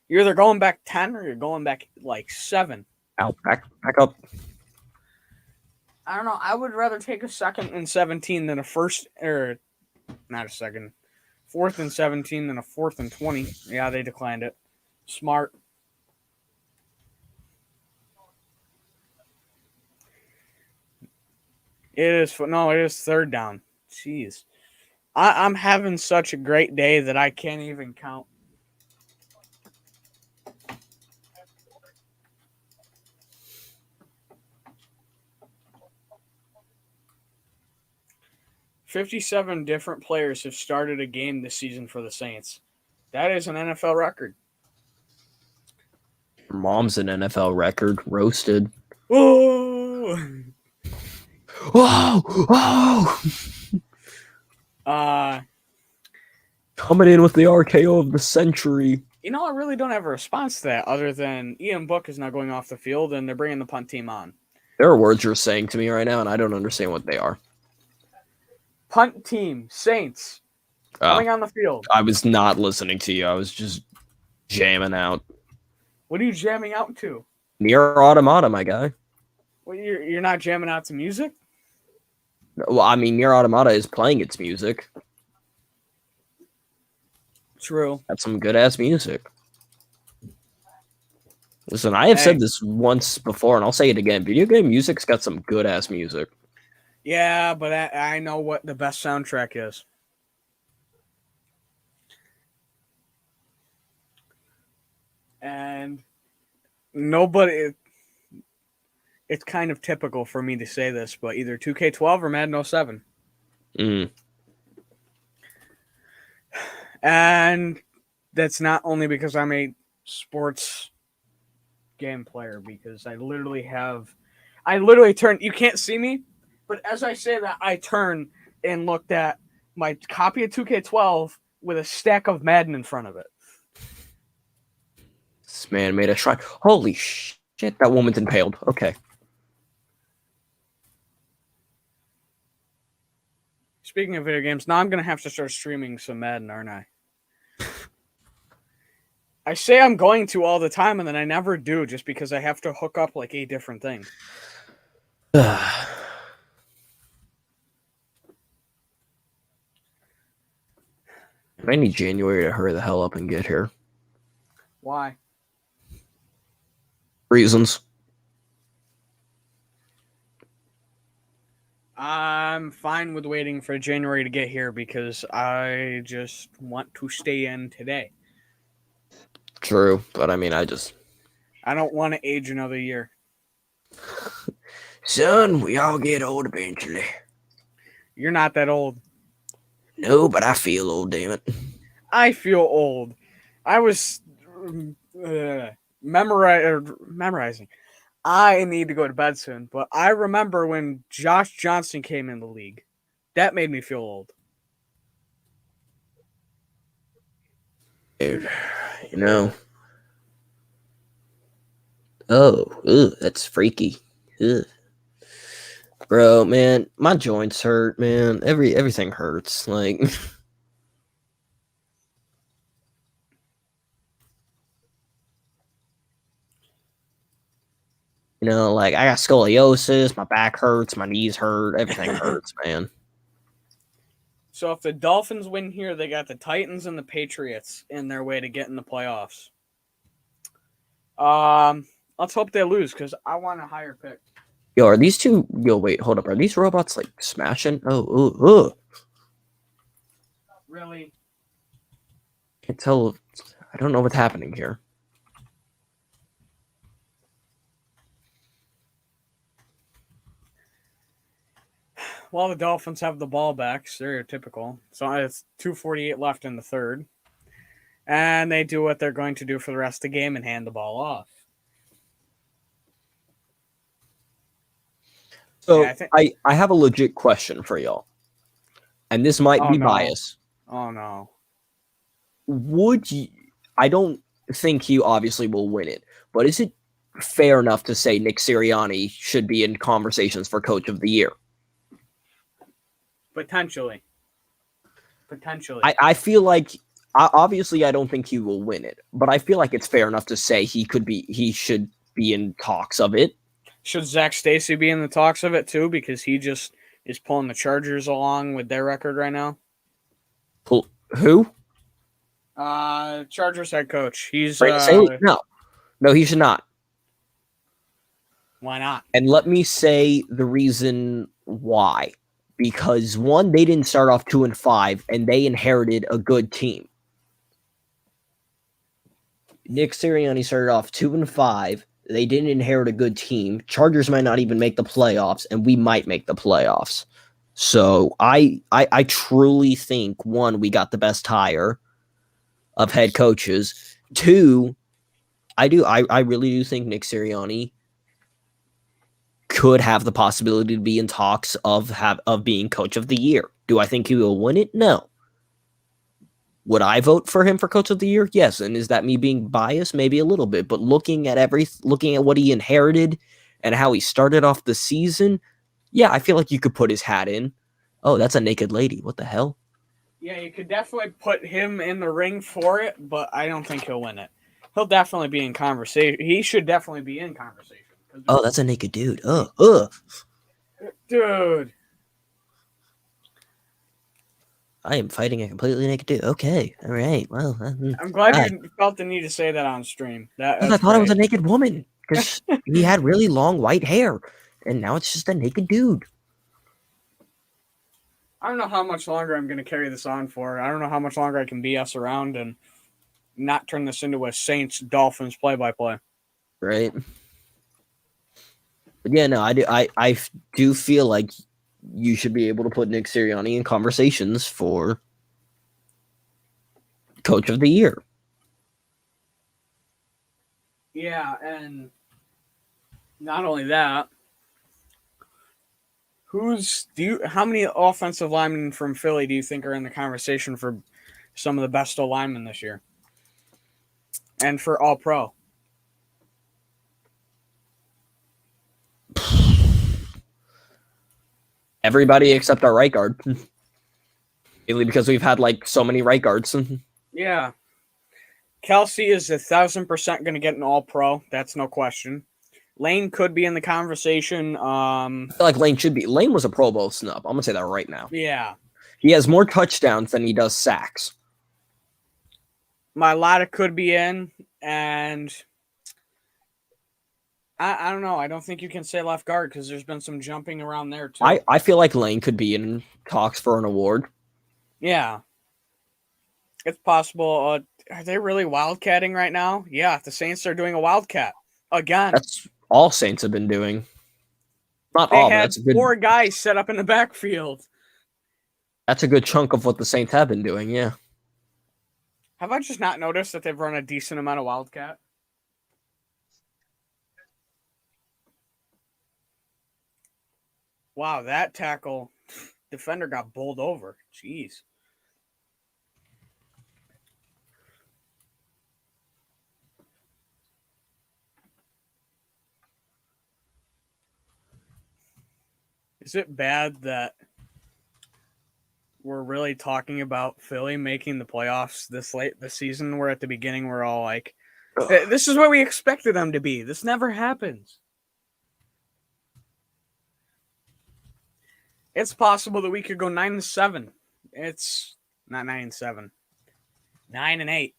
You're either going back 10 or you're going back like 7. Out, back up. I don't know. I would rather take a 2nd and 17 than a first, or not a second, 4th and 17 than a 4th and 20. Yeah, they declined it. Smart. It is 3rd down. Jeez. I'm having such a great day that I can't even count. "57 different players have started a game this season for the Saints. That is an NFL record." Your mom's an NFL record. Roasted. Whoa! Whoa! Whoa! Coming in with the RKO of the century. You know, I really don't have a response to that other than Ian Book is not going off the field and they're bringing the punt team on. There are words you're saying to me right now, and I don't understand what they are. Punt team, Saints, coming on the field. I was not listening to you. I was just jamming out. What are you jamming out to? Near Automata, my guy. Well, you're not jamming out to music? Well, I mean, Near Automata is playing its music. True. That's some good-ass music. Listen, I have said this once before, and I'll say it again. Video game music's got some good-ass music. Yeah, but I know what the best soundtrack is. And nobody... It's kind of typical for me to say this, but either 2K12 or Madden 07. And that's not only because I'm a sports game player, because I literally turn, you can't see me, but as I say that, I turn and looked at my copy of 2K12 with a stack of Madden in front of it. This man made a shrine. Holy shit, that woman's impaled. Okay. Speaking of video games, now I'm going to have to start streaming some Madden, aren't I? I say I'm going to all the time, and then I never do, just because I have to hook up like 8 different things. I need January to hurry the hell up and get here. Why? Reasons. I'm fine with waiting for January to get here because I just want to stay in today. True, but I mean, I don't want to age another year. son, we all get old eventually. You're not that old. No, but I feel old, damn it. I feel old. I was memorizing. I need to go to bed soon, but I remember when Josh Johnson came in the league. That made me feel old. Dude, you know. Oh, that's freaky. Ugh. Bro, man, my joints hurt, man. Everything hurts. Like, like I got scoliosis, my back hurts, my knees hurt, everything hurts, man. So if the Dolphins win here, they got the Titans and the Patriots in their way to get in the playoffs. Let's hope they lose because I want a higher pick. Yo, are these two? Yo, wait, hold up. Are these robots like smashing? Oh. Really? Can't tell. I don't know what's happening here. Well, the Dolphins have the ball back, stereotypical. So it's 2:48 left in the third. And they do what they're going to do for the rest of the game and hand the ball off. So Yeah, I have a legit question for y'all. And this might be bias. Oh, no. Would you... I don't think you obviously will win it, but is it fair enough to say Nick Sirianni should be in conversations for Coach of the Year? Potentially. I feel like... Obviously, I don't think he will win it, but I feel like it's fair enough to say he should be in talks of it. Should Zach Stacy be in the talks of it too? Because he just is pulling the Chargers along with their record right now. Who? Chargers head coach. He's no, he should not. Why not? And let me say the reason why. Because one, they didn't start off 2-5, and they inherited a good team. Nick Sirianni started off 2-5. They didn't inherit a good team. Chargers might not even make the playoffs, and we might make the playoffs. So I truly think, one, we got the best hire of head coaches. Two, I really do think Nick Sirianni could have the possibility to be in talks of being Coach of the Year. Do I think he will win it? No. Would I vote for him for Coach of the Year? Yes. And is that me being biased? Maybe a little bit. But looking at what he inherited and how he started off the season, yeah, I feel like you could put his hat in. Oh, that's a naked lady. What the hell? Yeah, you could definitely put him in the ring for it, but I don't think he'll win it. He'll definitely be in conversation. He should definitely be in conversation. Oh, that's a naked dude. Dude. I am fighting a completely naked dude. Okay. All right. Well, I'm glad you felt the need to say that on stream. I thought it was a naked woman because he had really long white hair, and now it's just a naked dude. I don't know how much longer I'm going to carry this on for. I don't know how much longer I can BS around and not turn this into a Saints Dolphins play-by-play. Right. But yeah, no, I do feel like you should be able to put Nick Sirianni in conversations for Coach of the Year. Yeah, and not only that, how many offensive linemen from Philly do you think are in the conversation for some of the best linemen this year? And for All Pro? Everybody except our right guard. Mainly because we've had like so many right guards. Yeah. Kelsey is 1,000% going to get an All-Pro. That's no question. Lane could be in the conversation. I feel like Lane should be. Lane was a Pro Bowl snub. I'm going to say that right now. Yeah. He has more touchdowns than he does sacks. Mailata could be in, and I don't know. I don't think you can say left guard because there's been some jumping around there too. I feel like Lane could be in talks for an award. Yeah, it's possible. Are they really wildcatting right now? Yeah, the Saints are doing a wildcat again. That's all Saints have been doing. Not They all, but had that's a good. 4 guys set up in the backfield. That's a good chunk of what the Saints have been doing. Yeah. Have I just not noticed that they've run a decent amount of wildcat? Wow, that tackle defender got bowled over. Jeez. Is it bad that we're really talking about Philly making the playoffs this late this season? Where at the beginning we're all like, this is what we expected them to be. This never happens. It's possible that we could go 9-7. It's not 9-7. 9-8.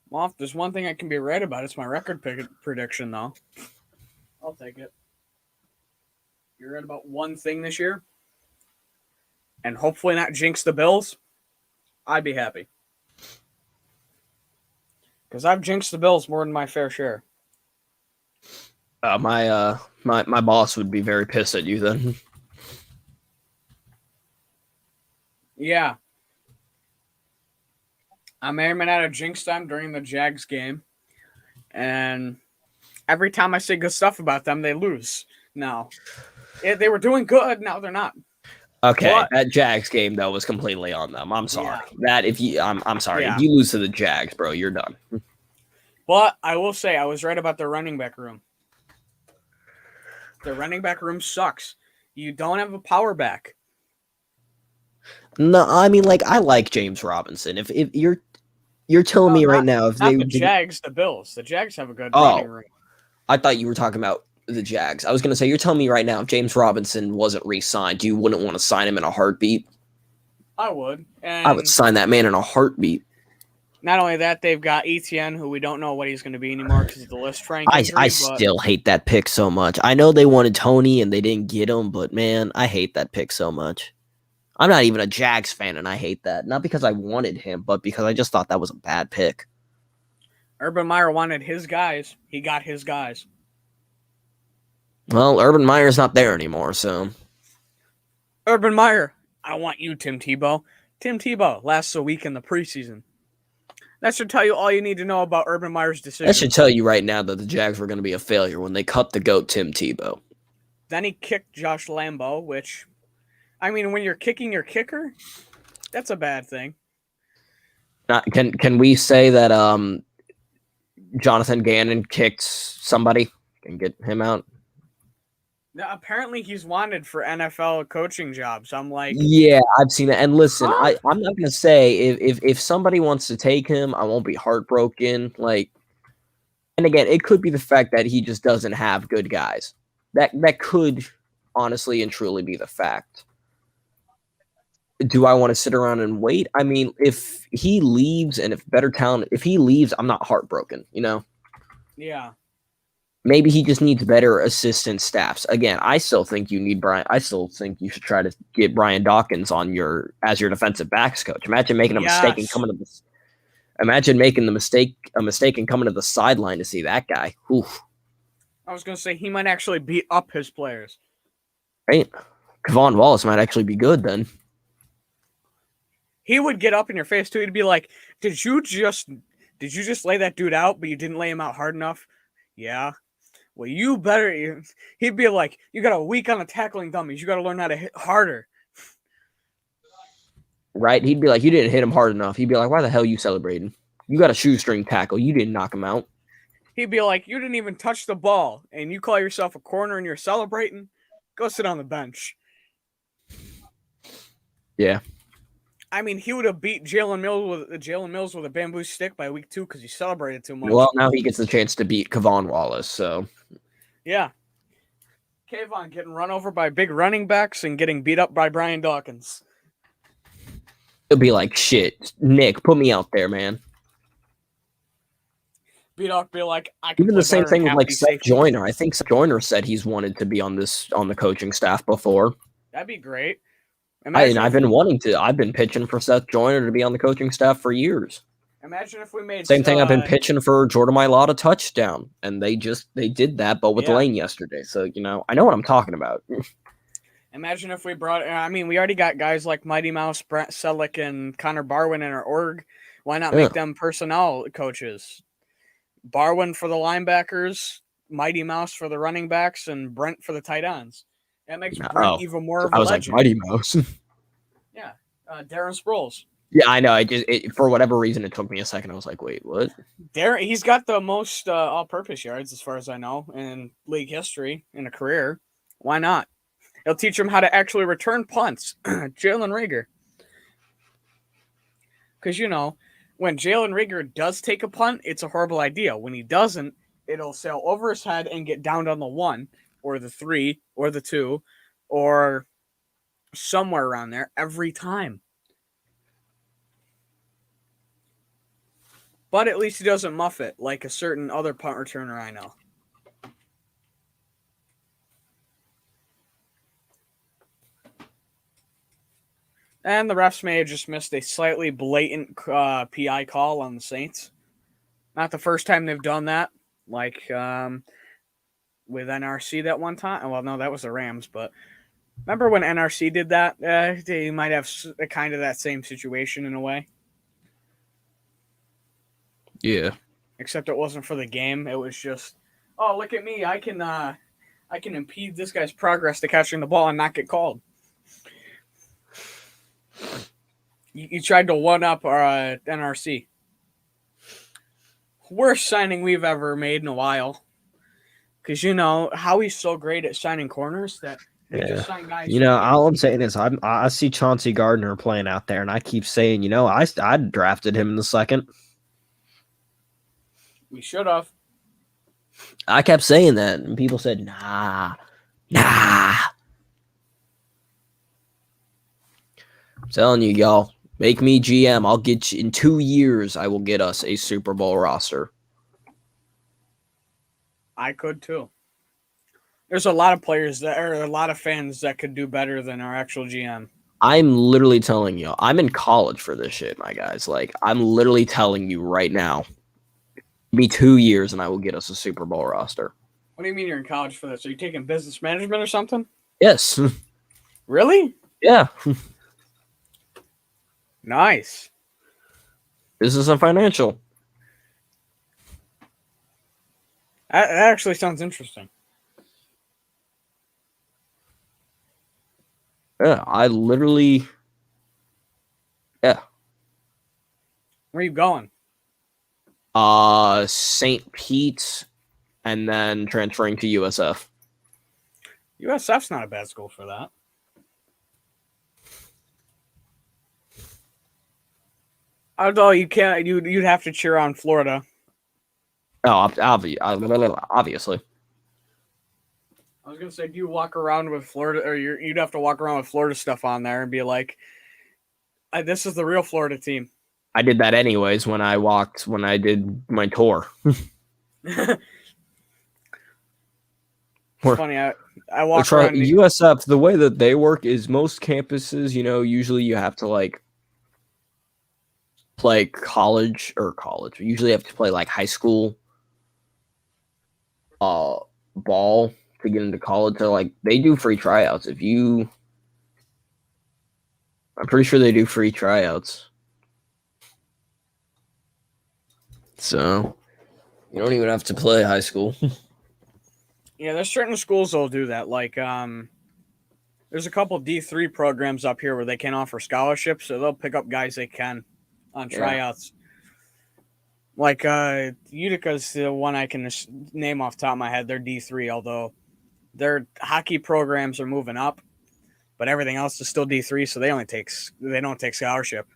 Well, if there's one thing I can be right about, it's my record prediction, though. I'll take it. You're right about one thing this year, and hopefully not jinx the Bills, I'd be happy. Because I've jinxed the Bills more than my fair share. My boss would be very pissed at you then. Yeah. I may or may not have jinxed them during the Jags game. And every time I say good stuff about them, they lose. Now, they were doing good. Now they're not. Okay, But that Jags game though was completely on them. I'm sorry. Yeah. I'm sorry. Yeah. If you lose to the Jags, bro, you're done. But I will say I was right about their running back room. Their running back room sucks. You don't have a power back. No, I mean, like, I like James Robinson. If you're telling me right now, if not they the Jags, the Bills. The Jags have a good Oh. running room. I thought you were talking about the Jags. I was gonna say, you're telling me right now, if James Robinson wasn't re-signed, you wouldn't want to sign him in a heartbeat. I would. And I would sign that man in a heartbeat. not only that, they've got Etienne, who we don't know what he's going to be anymore because of the List Frank I injury. still hate that pick so much. I know they wanted Tony and they didn't get him, but man, I hate that pick so much. I'm not even a Jags fan, and I hate that. Not because I wanted him, but because I just thought that was a bad pick. Urban Meyer wanted his guys. He got his guys. Well, Urban Meyer's not there anymore, so. Urban Meyer, I want you, Tim Tebow. Tim Tebow lasts a week in the preseason. That should tell you all you need to know about Urban Meyer's decision. That should tell you right now that the Jags were going to be a failure when they cut the GOAT Tim Tebow. Then he kicked Josh Lambo, which, I mean, when you're kicking your kicker, that's a bad thing. Can we say that Jonathan Gannon kicked somebody and get him out? Now, apparently he's wanted for NFL coaching jobs. I'm like, yeah, I've seen it. And listen, huh? I'm not gonna say if somebody wants to take him, I won't be heartbroken. Like, and again, it could be the fact that he just doesn't have good guys. That could honestly and truly be the fact. Do I want to sit around and wait? I mean, if he leaves and if better talent, if he leaves, I'm not heartbroken, you know? Yeah. Maybe he just needs better assistant staffs. Again, I still think you need Brian. I still think you should try to get Brian Dawkins as your defensive backs coach. Imagine making a mistake and coming to this. Imagine making a mistake and coming to the sideline to see that guy. Oof. I was going to say he might actually beat up his players. Right? Kevon Wallace might actually be good then. He would get up in your face too. He'd be like, Did you just lay that dude out, but you didn't lay him out hard enough? Yeah. Well, you better. He'd be like, you got a week on the tackling dummies. You got to learn how to hit harder. Right? He'd be like, you didn't hit him hard enough. He'd be like, why the hell are you celebrating? You got a shoestring tackle. You didn't knock him out. He'd be like, you didn't even touch the ball, and you call yourself a corner and you're celebrating? Go sit on the bench. Yeah. I mean, he would have beat Jalen Mills with a bamboo stick by week 2 because he celebrated too much. Well, now he gets the chance to beat Kevon Wallace, so. Yeah. Kayvon getting run over by big running backs and getting beat up by Brian Dawkins. He'll be like, "Shit, Nick, put me out there, man." B-Dog be like, I can Even play the same better than thing with half like these Seth safety Joyner. I players. think Seth Joyner said he's wanted to be on the coaching staff before. That'd be great. Imagine I've if been wanting to. I've been pitching for Seth Joyner to be on the coaching staff for years. we made Same thing. I've been pitching for Jordan Mailata touchdown, and they did that, but with Yeah. Lane yesterday. So I know what I'm talking about. Imagine if we brought. I mean, we already got guys like Mighty Mouse, Brent Selleck, and Connor Barwin in our org. Why not Yeah. make them personnel coaches? Barwin for the linebackers, Mighty Mouse for the running backs, and Brent for the tight ends. That makes Brent even more of a I was legend. like Mighty Mouse. Yeah, Darren Sproles. Yeah, I know. For whatever reason, it took me a second. I was like, wait, what? Darren, he's got the most all-purpose yards, as far as I know, in league history in a career. Why not? He'll teach him how to actually return punts. Jalen Rager. Because, when Jalen Rager does take a punt, it's a horrible idea. When he doesn't, it'll sail over his head and get downed on the 1 or the 3 or the 2 or somewhere around there every time. But at least he doesn't muff it like a certain other punt returner I know. And the refs may have just missed a slightly blatant PI call on the Saints. Not the first time they've done that. Like with NRC that one time. Well, no, that was the Rams. But remember when NRC did that? They might have kind of that same situation in a way. Yeah. Except it wasn't for the game. It was just, oh, look at me. I can impede this guy's progress to catching the ball and not get called. You tried to one-up our NRC. Worst signing we've ever made in a while. Because Howie's so great at signing corners that we just sign guys. All I'm saying is I see Chauncey Gardner playing out there, and I keep saying, I drafted him in the second. We should have. I kept saying that, and people said, nah. I'm telling you, y'all, make me GM. I'll get you in 2 years. I will get us a Super Bowl roster. I could too. There's a lot of players that are a lot of fans that could do better than our actual GM. I'm literally telling you, I'm in college for this shit, my guys. Like, I'm literally telling you right now. Be 2 years, and I will get us a Super Bowl roster. What do you mean you're in college for this? Are you taking business management or something? Yes. Really? Yeah. Nice. Business and financial. That actually sounds interesting. Yeah, I literally. Yeah. Where are you going? St. Pete, and then transferring to USF. USF's not a bad school for that. Although you can't, you'd have to cheer on Florida. Oh, obviously. I was gonna say, do you walk around with Florida, or you'd have to walk around with Florida stuff on there and be like, "This is the real Florida team." I did that anyways when I did my tour. It's funny. I walk around USF. The way that they work is most campuses, usually you have to play college. Usually you have to play high school ball to get into college. So they do free tryouts. I'm pretty sure they do free tryouts. So you don't even have to play high school. Yeah, there's certain schools that'll do that. There's a couple D3 programs up here where they can offer scholarships, so they'll pick up guys they can on tryouts. Utica's the one I can name off the top of my head. They're D3, although their hockey programs are moving up, but everything else is still D3, so they don't take scholarship.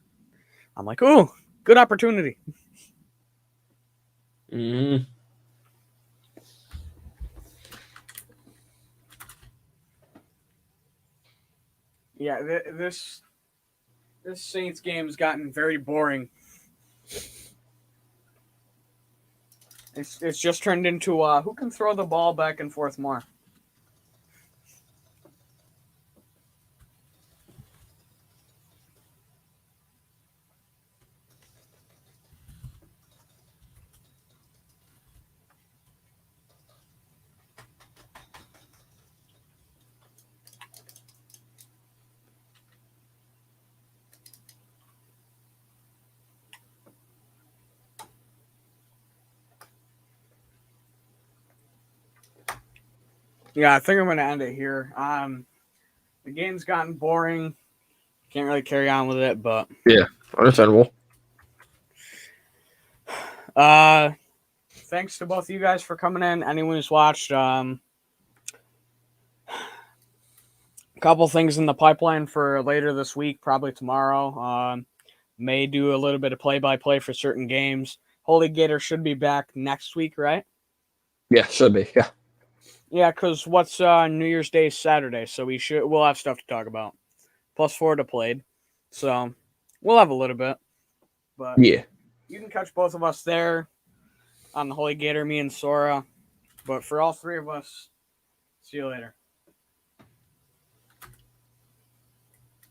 I'm like, ooh, good opportunity. Mm-hmm. Yeah, this This Saints game has gotten very boring. It's just turned into who can throw the ball back and forth more. Yeah, I think I'm gonna end it here. The game's gotten boring. Can't really carry on with it, but Yeah, understandable. thanks to both of you guys for coming in. Anyone who's watched, a couple things in the pipeline for later this week, probably tomorrow. May do a little bit of play-by-play for certain games. Holy Gator should be back next week, right? Yeah, should be. Yeah. Yeah, because what's New Year's Day Saturday, so we'll have stuff to talk about. Plus Florida played, so we'll have a little bit. But Yeah. you can catch both of us there on the Holy Gator, me and Sora. But for all three of us, see you later.